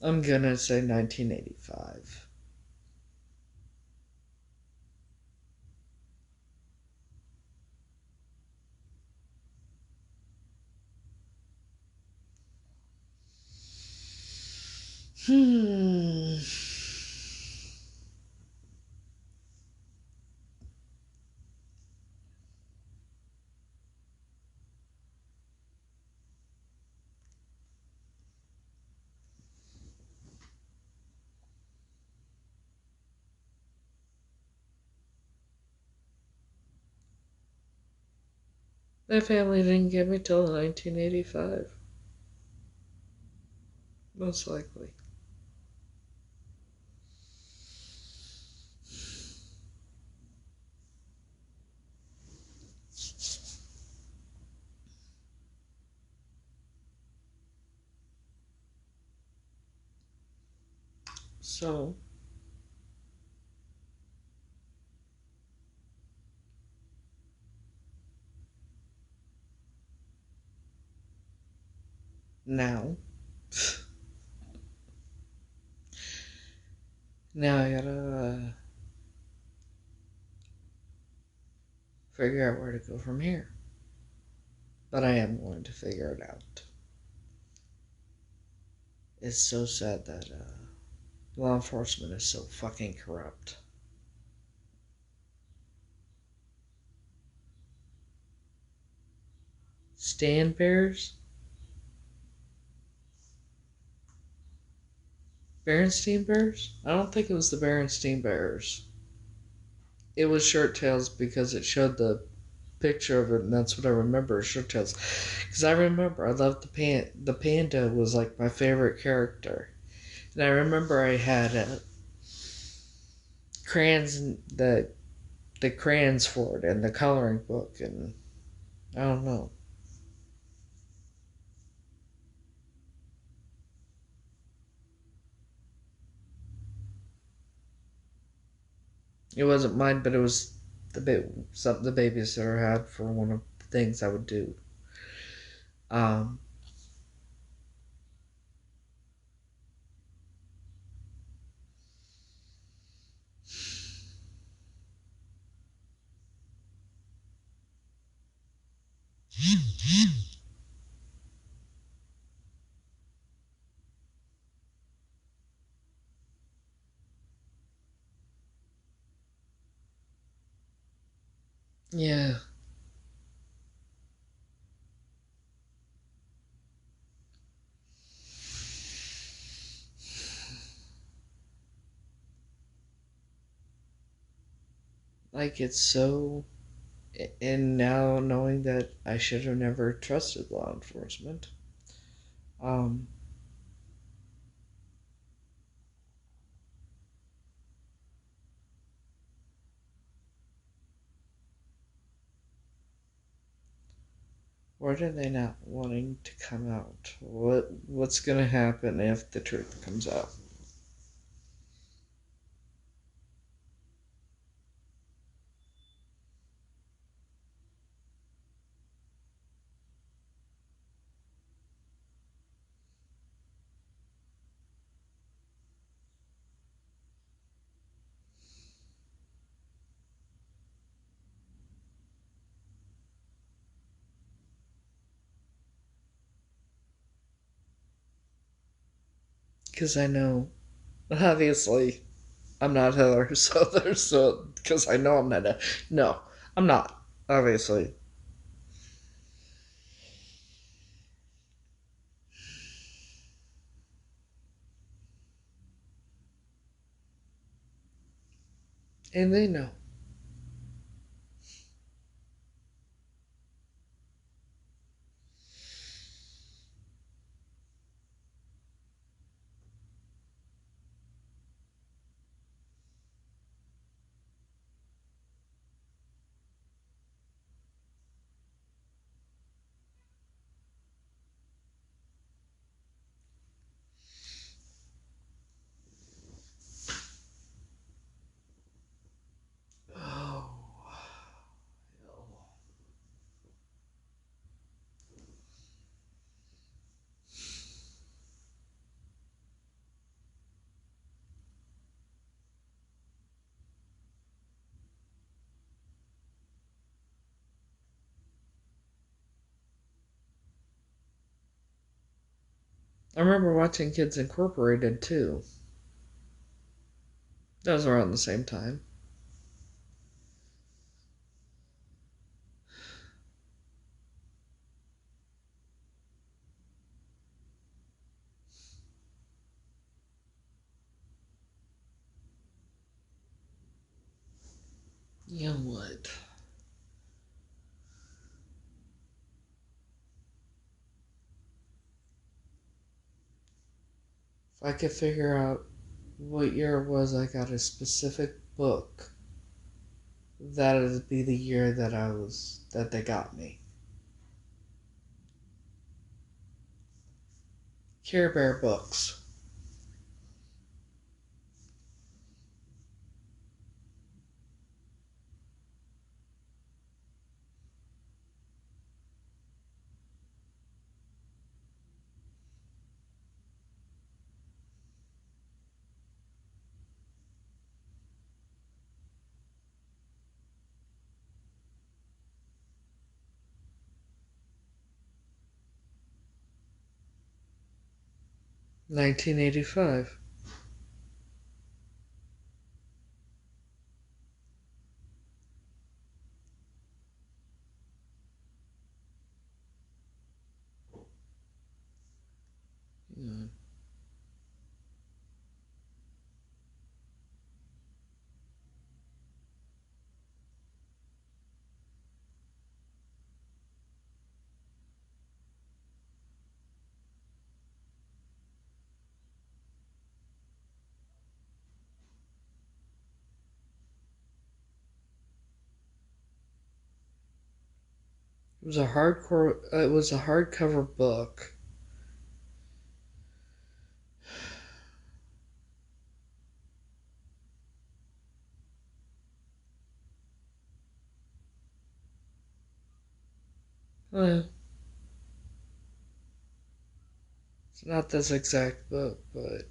I'm gonna say 1985. Hmm. My family didn't get me till 1985. Most likely. So, now. Now I gotta figure out where to go from here. But I am going to figure it out. It's so sad that law enforcement is so fucking corrupt. Stand Bears? Berenstein Bears? I don't think it was the Berenstein Bears. It was Shirt Tails because it showed the picture of it, and that's what I remember, Shirt Tails. Because I remember I loved the panda was like my favorite character. And I remember I had crayons, the crayons for it, and the coloring book, and I don't know. It wasn't mine, but it was something the babysitter had for one of the things I would do. Um, yeah, like it's so. And now knowing that I should have never trusted law enforcement, um, what are they not wanting to come out? What's gonna happen if the truth comes out? Because I know, obviously, I'm not Hitler, so there's so because I know I'm not. No, I'm not. Obviously, and they know. Oh, I remember watching Kids Incorporated too. That was around the same time. You know what? If I could figure out what year it was I got a specific book, that would be the year that they got me. Care Bear books. 1985. Yeah. It was a hardcore. It was a hardcover book. Uh, it's not this exact book, but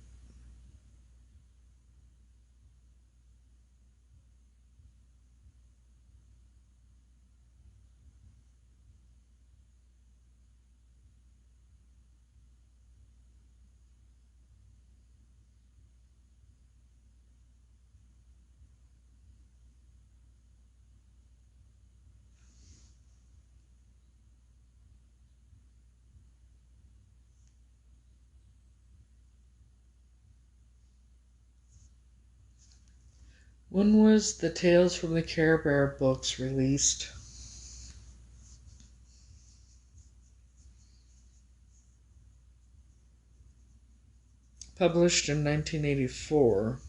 when was the Tales from the Care Bear books released? Published in 1984.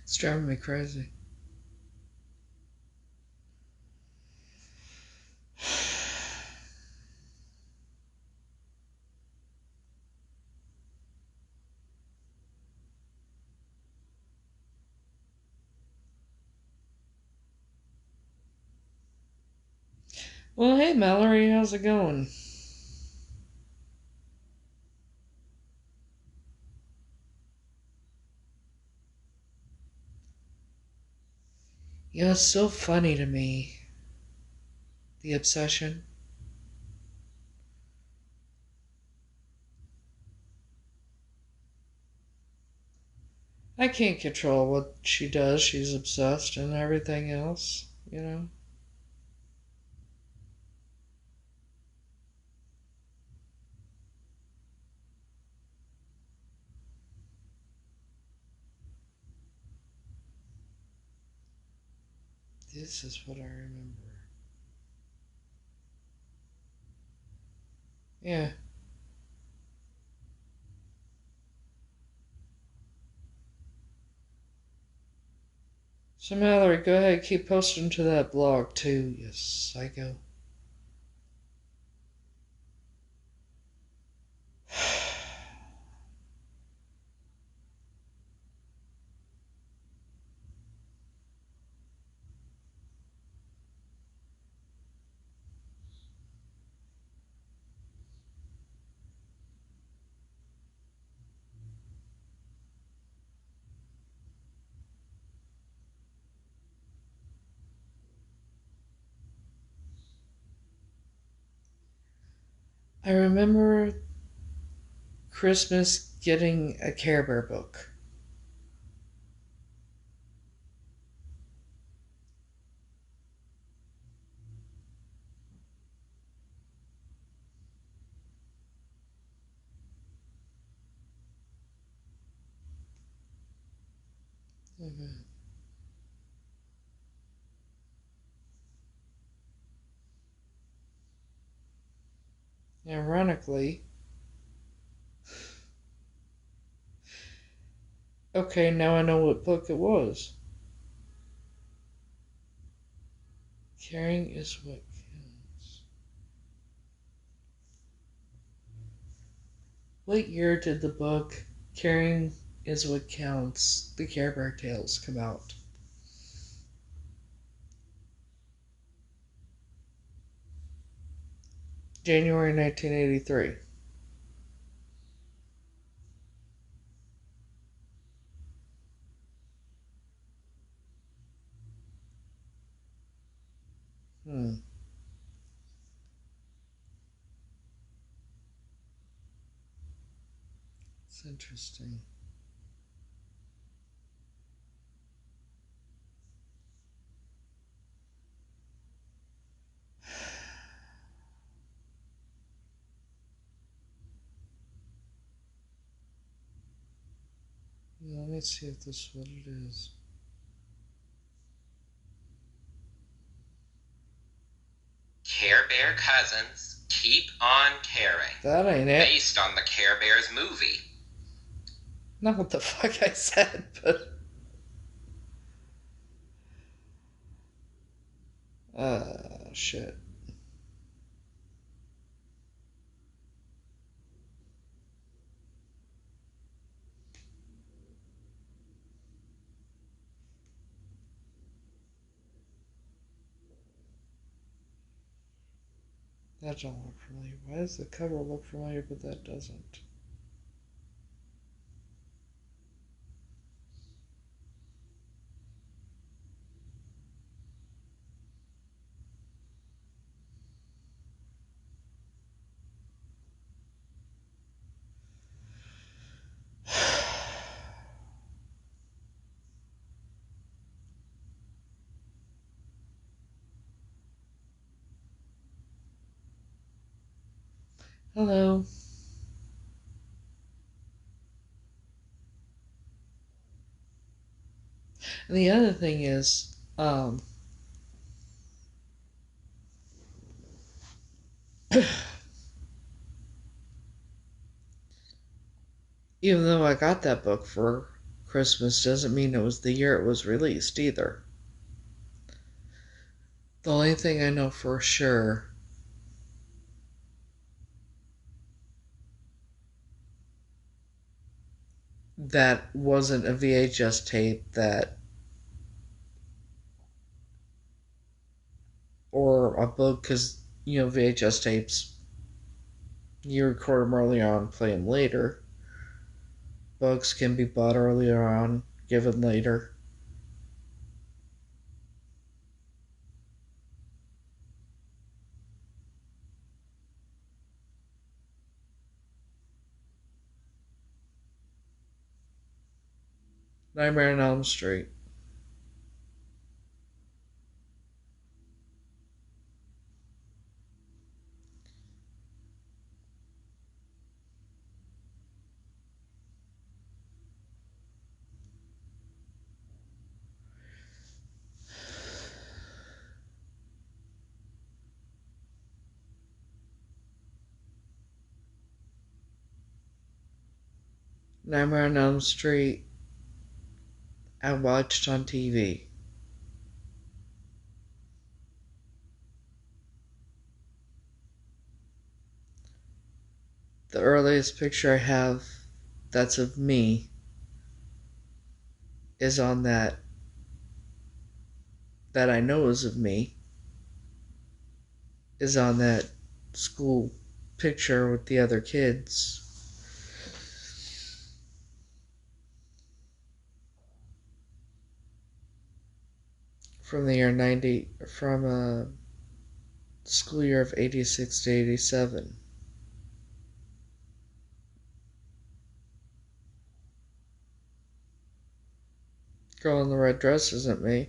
It's driving me crazy. Well, hey, Mallory, how's it going? You know, it's so funny to me, the obsession. I can't control what she does. She's obsessed and everything else, you know? This is what I remember. Yeah. So, Mallory, go ahead, keep posting to that blog, too, you psycho. I remember Christmas getting a Care Bear book. Mhm. Ironically, okay, now I know what book it was. Caring is what counts. What year did the book Caring is What Counts, the Care Bear Tales, come out? January 1983. Hmm, it's interesting. Let me see if this is what it is. Care Bear Cousins Keep on Caring. That ain't it. Based on the Care Bears movie. Not what the fuck I said, but. Shit. That don't look familiar. Why does the cover look familiar, but that doesn't? Hello. And the other thing is, even though I got that book for Christmas doesn't mean it was the year it was released either. The only thing I know for sure that wasn't a VHS tape that or a book, because VHS tapes you record them early on, play them later. Books can be bought earlier on, given later. Nightmare on Elm Street. Nightmare on Elm Street, I watched on TV. The earliest picture I have that's of me is on that I know is of me, is on that school picture with the other kids from the year 90, from a school year of 86 to 87. Girl in the red dress isn't me.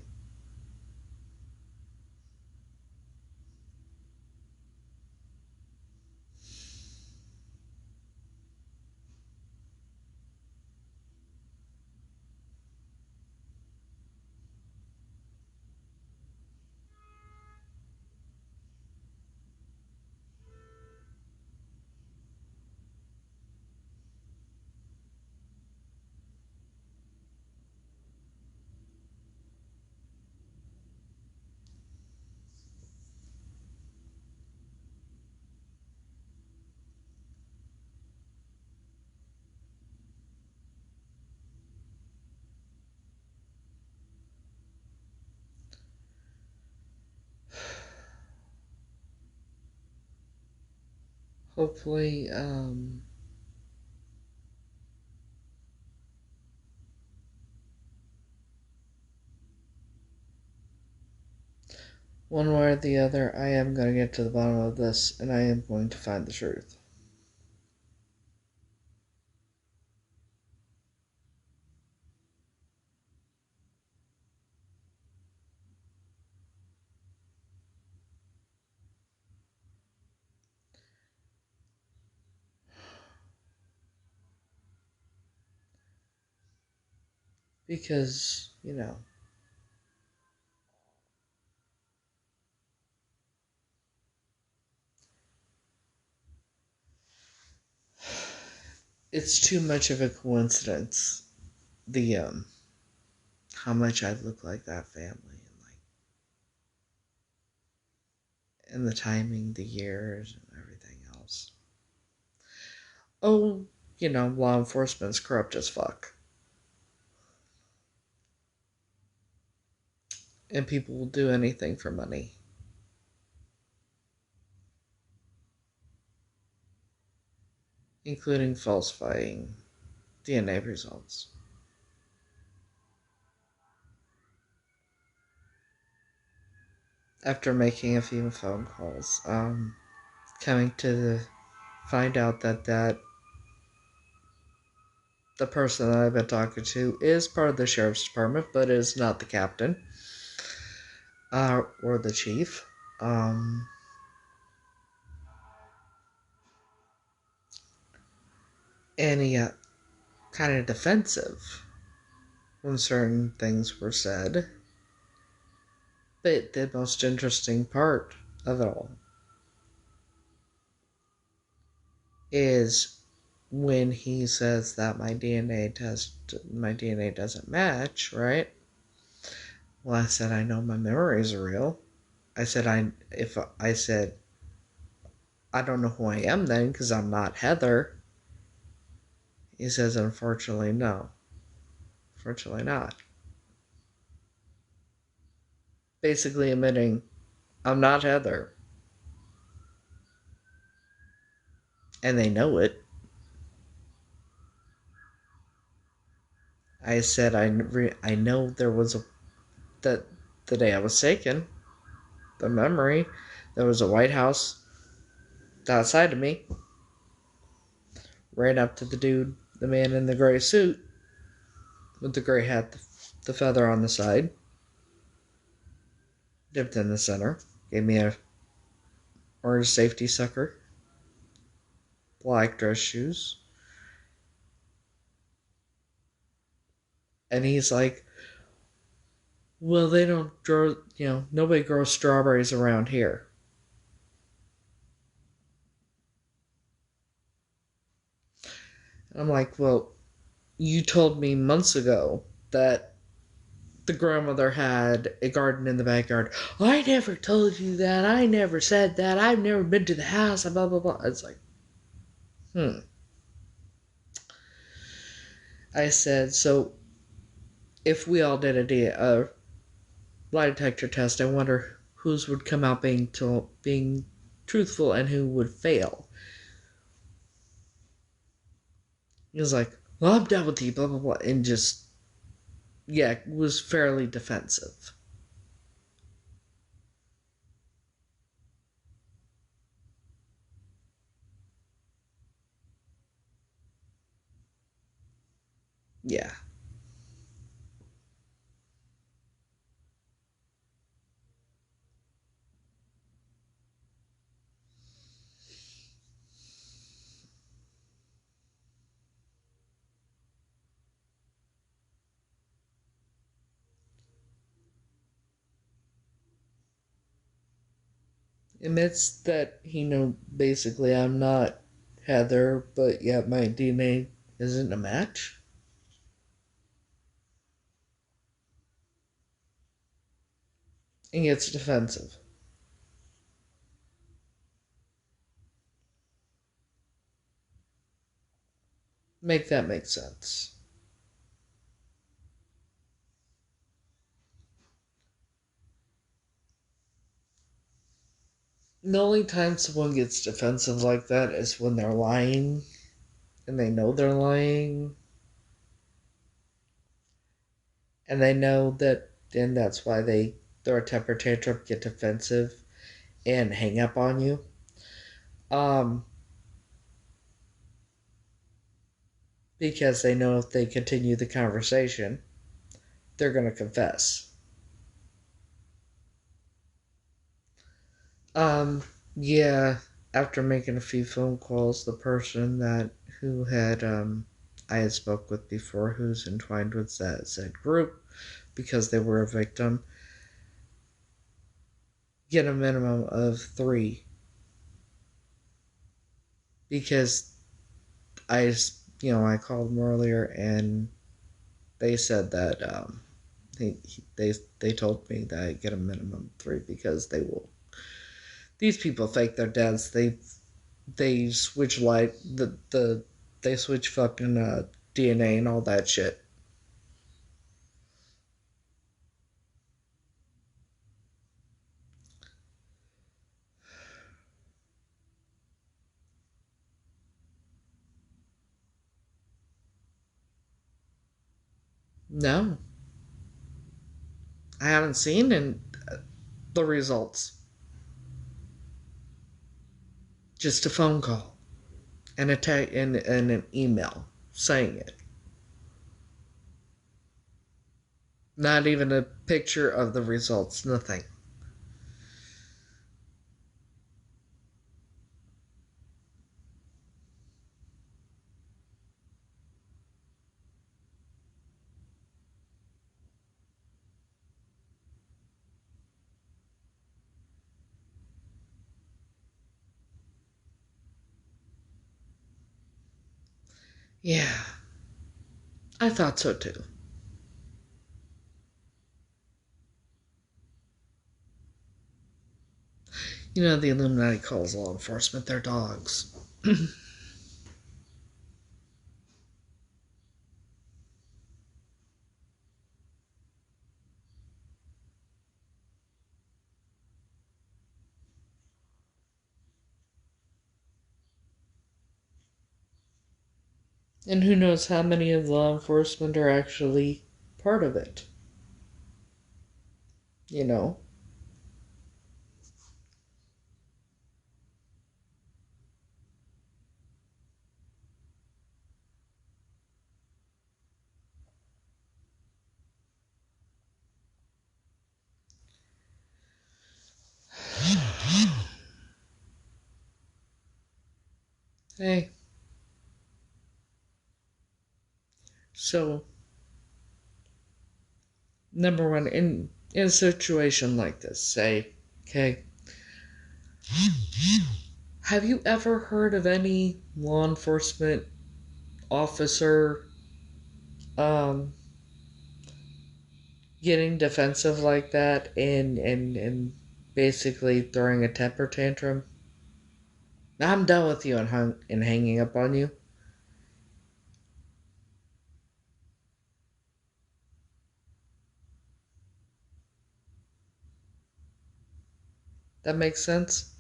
Hopefully, one way or the other, I am going to get to the bottom of this and I am going to find the truth. Because, it's too much of a coincidence, the, how much I look like that family, and the timing, the years, and everything else. Oh, law enforcement's corrupt as fuck. And people will do anything for money, including falsifying DNA results. After making a few phone calls, coming to find out that the person that I've been talking to is part of the sheriff's department, but is not the captain, or the chief. And he got kind of defensive when certain things were said. But the most interesting part of it all is when he says that my DNA doesn't match, right? Well, I said I know my memories are real. I said I said I don't know who I am then because I'm not Heather. He says, unfortunately, no. Unfortunately, not. Basically admitting I'm not Heather, and they know it. I said I know there was that the day I was taken, the memory, there was a White House outside of me. Ran up to the dude, the man in the gray suit with the gray hat, the feather on the side. Dipped in the center. Gave me a orange safety sucker. Black dress shoes. And he's like, well, they don't grow, nobody grows strawberries around here. And I'm like, well, you told me months ago that the grandmother had a garden in the backyard. I never told you that. I never said that. I've never been to the house. Blah, blah, blah. It's like, I said, so if we all did a lie detector test, I wonder whose would come out being truthful and who would fail. He was like, well, I'm done with you, blah, blah, blah. And just, yeah, was fairly defensive. Yeah. Admits that he know basically I'm not Heather, but yet my DNA isn't a match. And gets defensive. Make that make sense. The only time someone gets defensive like that is when they're lying and they know they're lying and they know that, and that's why they throw a temper tantrum, get defensive, and hang up on you. Um, because they know if they continue the conversation, they're going to confess. Um, yeah, after making a few phone calls, the person I had spoke with before, who's entwined with that said group, because they were a victim, get a minimum of 3. Because I called them earlier and they said that they told me that I get a minimum of 3 because these people fake their deaths. They switch they switch fucking DNA and all that shit. No, I haven't seen the results. Just a phone call and and an email saying it. Not even a picture of the results. Nothing. Yeah, I thought so too. You know, the Illuminati calls law enforcement their dogs. And who knows how many of law enforcement are actually part of it, you know? Hey, so, number one, in a situation like this, say, okay, have you ever heard of any law enforcement officer um, getting defensive like that and basically throwing a temper tantrum? I'm done with you and hanging up on you. That makes sense?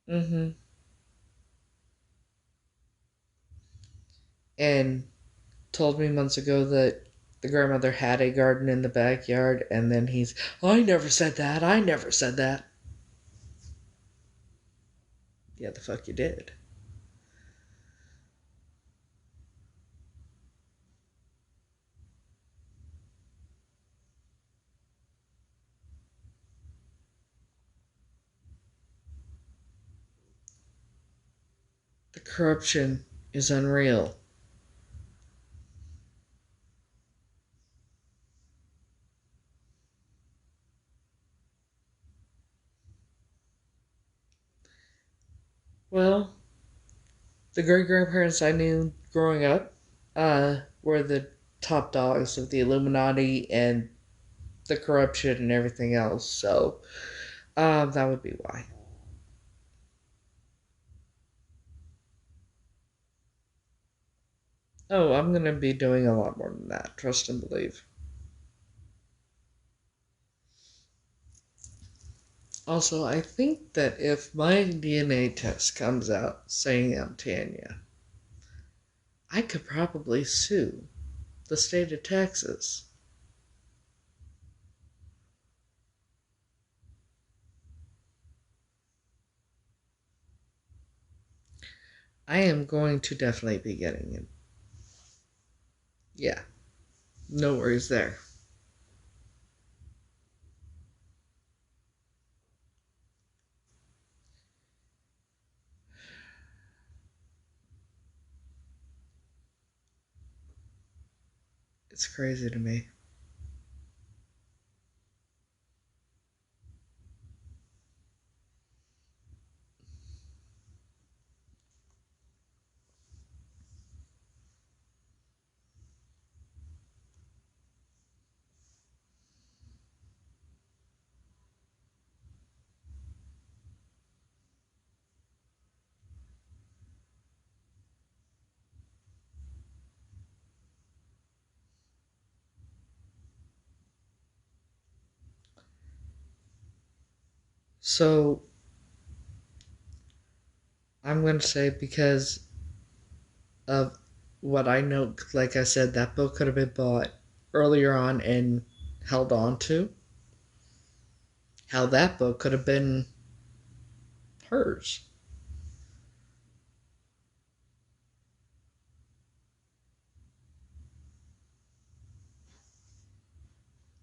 Mm-hmm. And told me months ago that the grandmother had a garden in the backyard, and then he's, I never said that, I never said that. Yeah, the fuck you did. The corruption is unreal. Well, the great grandparents I knew growing up were the top dogs of the Illuminati and the corruption and everything else, so that would be why. Oh, I'm gonna be doing a lot more than that, trust and believe. Also, I think that if my DNA test comes out saying I'm Tanya, I could probably sue the state of Texas. I am going to definitely be getting it. Yeah, no worries there. It's crazy to me. So, I'm going to say because of what I know, like I said, that book could have been bought earlier on and held on to. How that book could have been hers,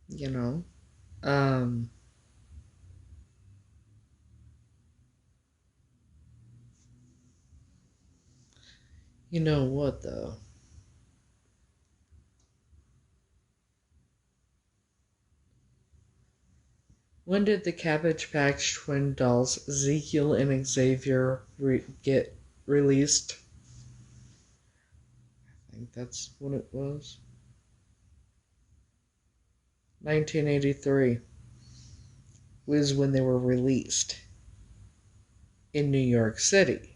you know? Um, you know what, though? When did the Cabbage Patch Twin dolls Ezekiel and Xavier get released? I think that's when it was. 1983 was when they were released in New York City.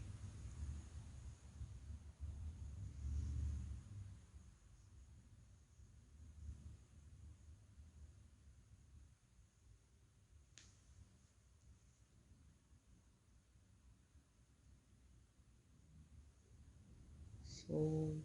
Sold.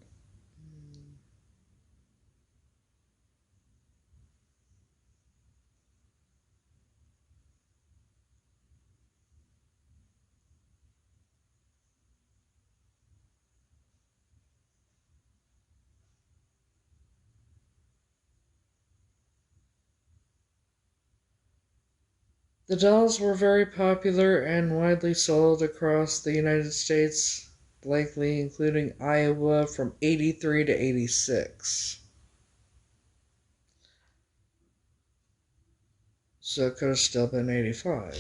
The dolls were very popular and widely sold across the United States, likely including Iowa from 83 to 86. So it could have still been 85.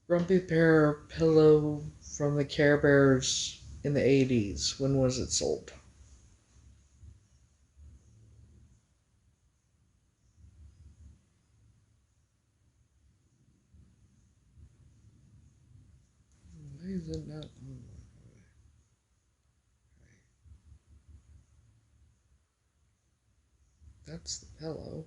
Grumpy Bear pillow from the Care Bears in the 80s. When was it sold? Why is it not on? That's the pillow.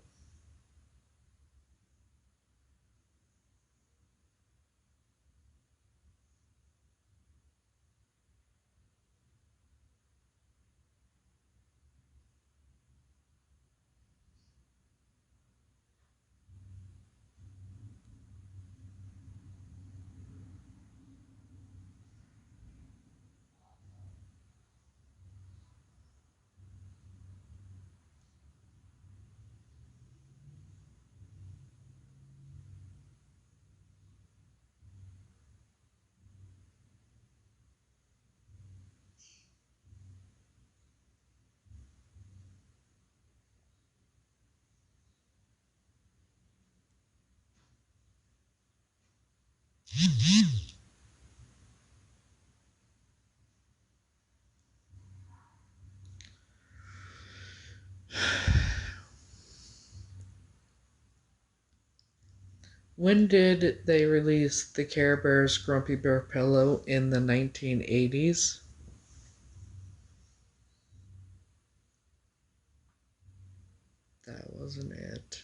When did they release the Care Bears Grumpy Bear pillow? In the 1980s? That wasn't it.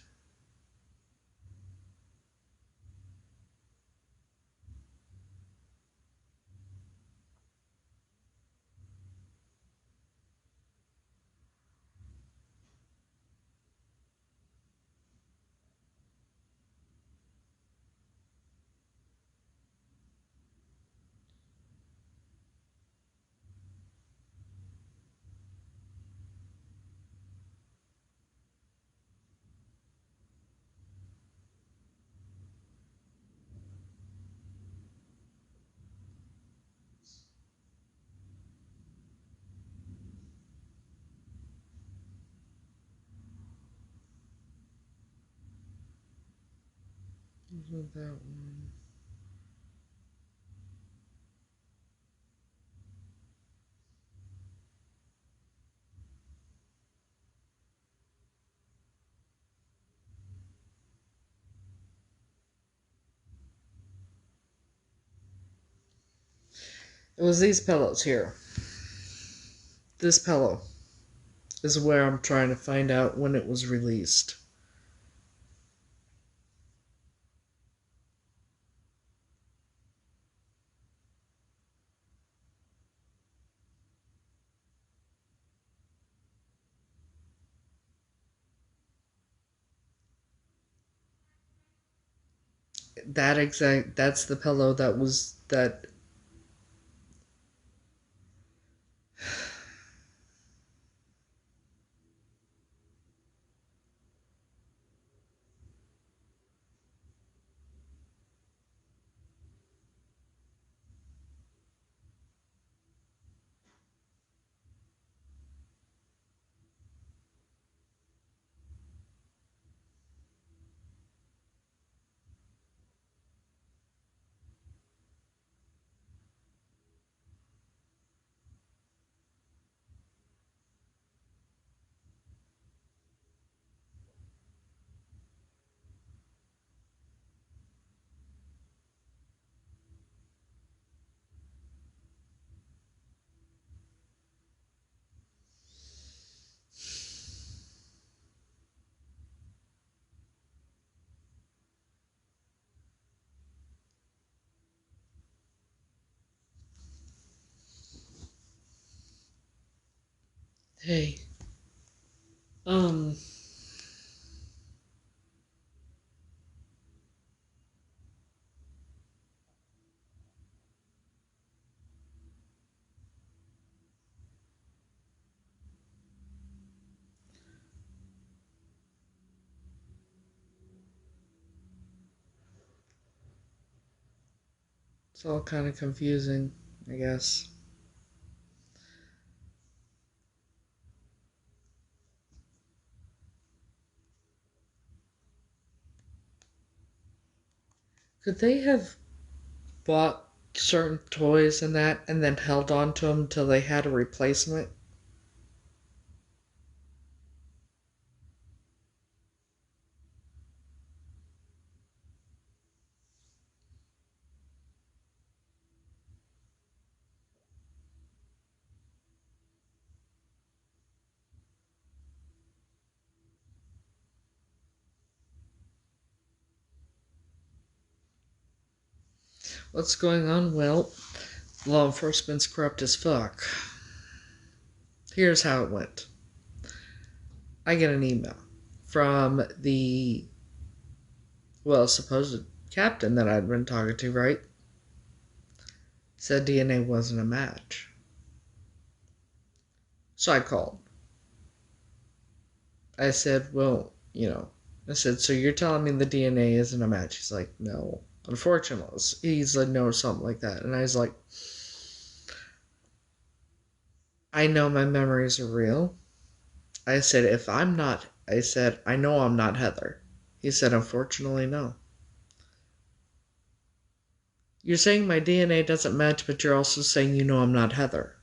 Wasn't that one? It was these pillows here. This pillow is where I'm trying to find out when it was released. That's the pillow that was that Hey, um, it's all kind of confusing, I guess. Could they have bought certain toys and that and then held on to them until they had a replacement? What's going on? Well, law enforcement's corrupt as fuck. Here's how it went. I get an email from the, well, supposed captain that I'd been talking to, right? Said DNA wasn't a match. So I called. I said, well, I said, so you're telling me the DNA isn't a match? He's like, no. Unfortunately. He's like, no, something like that. And I was like, I know my memories are real. I said, I know I'm not Heather. He said, unfortunately, no. You're saying my DNA doesn't match, but you're also saying you know I'm not Heather.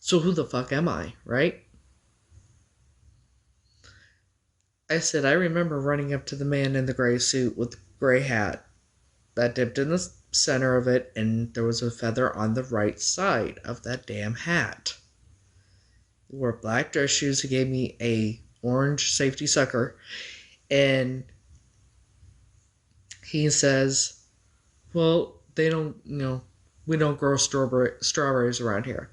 So who the fuck am I, right? I said, I remember running up to the man in the gray suit with the gray hat that dipped in the center of it, and there was a feather on the right side of that damn hat. He wore black dress shoes. He gave me a orange safety sucker, and he says, well, they don't, we don't grow strawberries around here.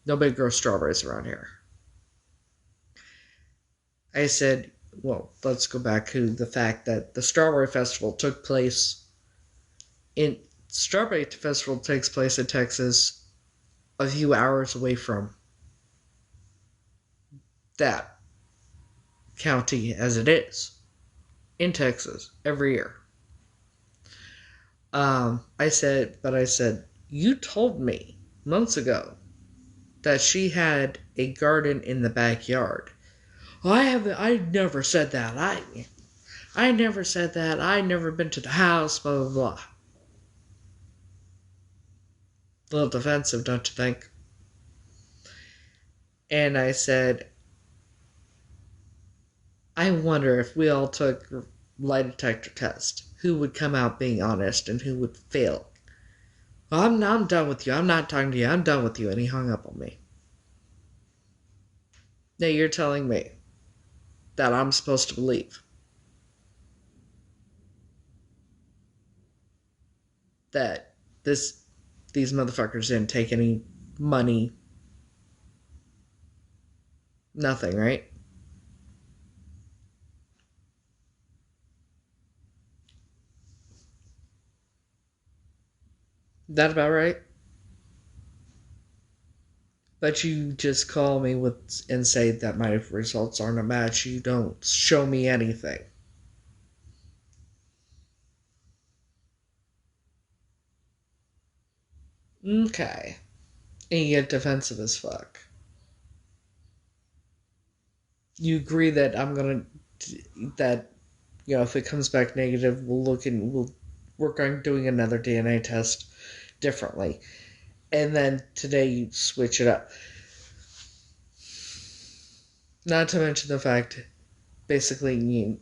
Nobody grows strawberries around here. I said, well, let's go back to the fact that the Strawberry Festival took place in Strawberry Festival takes place in Texas a few hours away from that county as it is in Texas every year. I said, you told me months ago that she had a garden in the backyard. Well, I never said that. I never said that. I never been to the house, blah, blah, blah. A little defensive, don't you think? And I said, I wonder if we all took lie detector test, who would come out being honest and who would fail. Well, I'm done with you. I'm not talking to you. I'm done with you. And he hung up on me. Now you're telling me that I'm supposed to believe that these motherfuckers didn't take any money, nothing, right? That about right? But you just call me and say that my results aren't a match. You don't show me anything. Okay. And you get defensive as fuck. You agree that that if it comes back negative, we'll work on doing another DNA test differently. And then today you switch it up. Not to mention the fact, basically,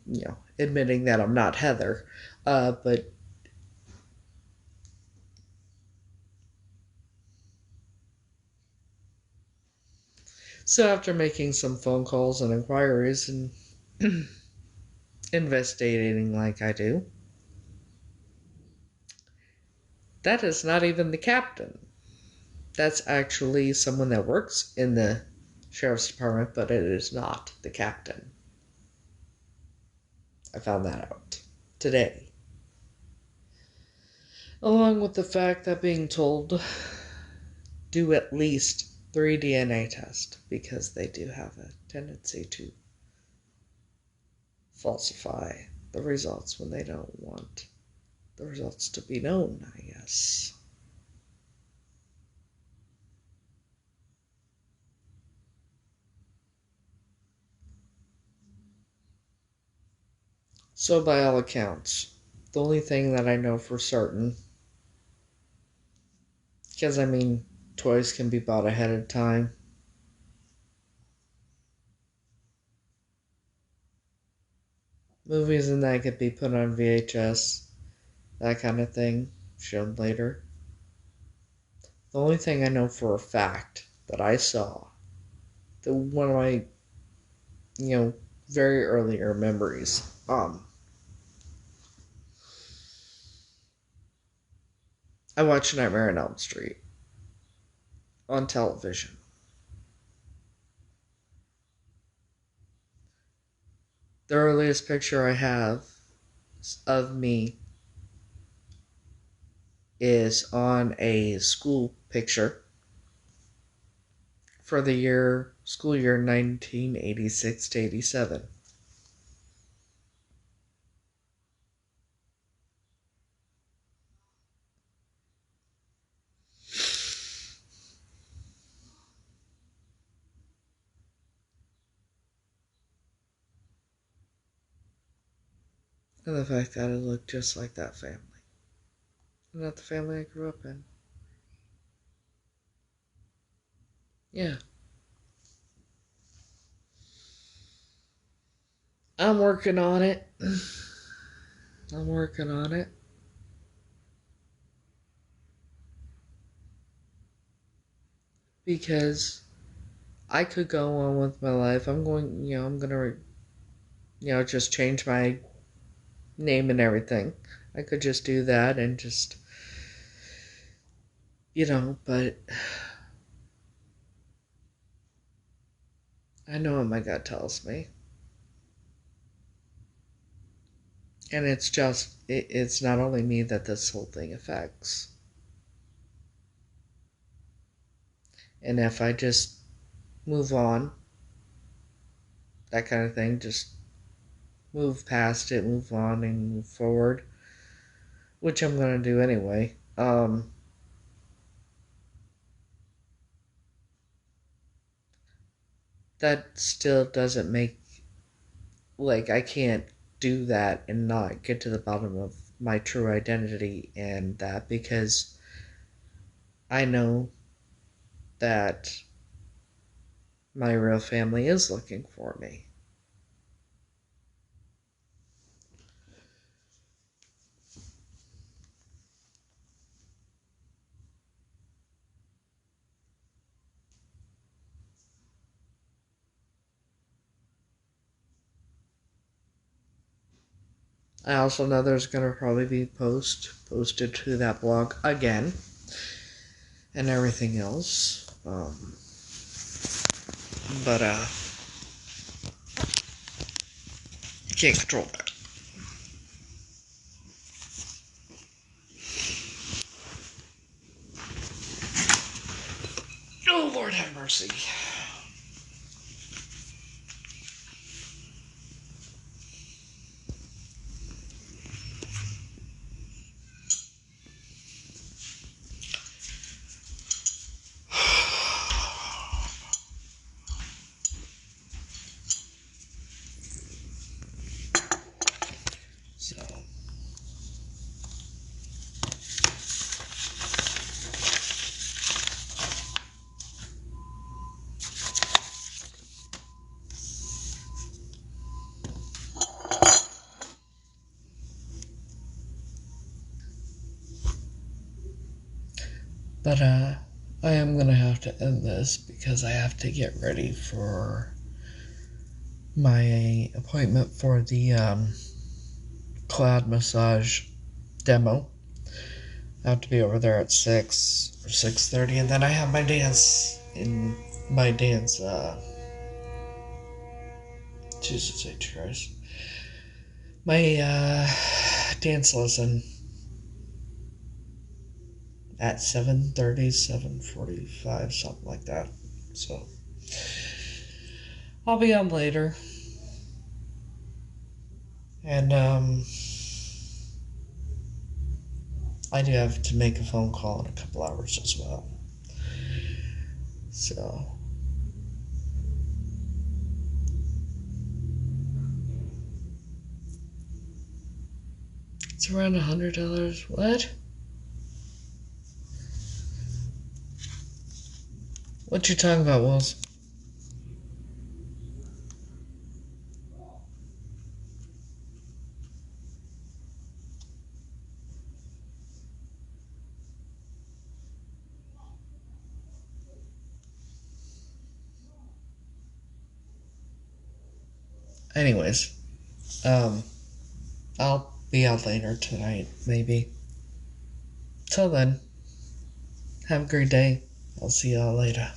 admitting that I'm not Heather. But so after making some phone calls and inquiries and investigating like I do, that is not even the captain. That's actually someone that works in the sheriff's department, but it is not the captain. I found that out today. Along with the fact that being told do at least 3 DNA tests because they do have a tendency to falsify the results when they don't want the results to be known, I guess. So by all accounts, the only thing that I know for certain, because I mean, toys can be bought ahead of time. Movies and that could be put on VHS, that kind of thing, shown later. The only thing I know for a fact that I saw, one of my, very earlier memories, I watched Nightmare on Elm Street on television. The earliest picture I have of me is on a school picture for the school year 1986 to 87. And the fact that it looked just like that family. Not the family I grew up in. Yeah. I'm working on it. I'm working on it. Because I could go on with my life. I'm gonna, just change my name and everything. I could just do that and just, but I know what my gut tells me. And it's not only me that this whole thing affects. And if I just move on, that kind of thing, just move past it, move on, and move forward, which I'm going to do anyway. That still doesn't make, I can't do that and not get to the bottom of my true identity and that, because I know that my real family is looking for me. I also know there's going to probably be posted to that blog again and everything else. But you can't control that. Oh, Lord have mercy. So, but I am gonna have to end this because I have to get ready for my appointment for the cloud massage demo. I have to be over there at 6 or 6:30, and then I have my dance in my dance, Jesus H. Christ. My, dance lesson at 7:30, 7:45, something like that. So, I'll be on later. And, I do have to make a phone call in a couple hours as well. So, it's around $100. What? What you talking about, Wills? Anyways, I'll be out later tonight, maybe. Till then, have a great day. I'll see y'all later.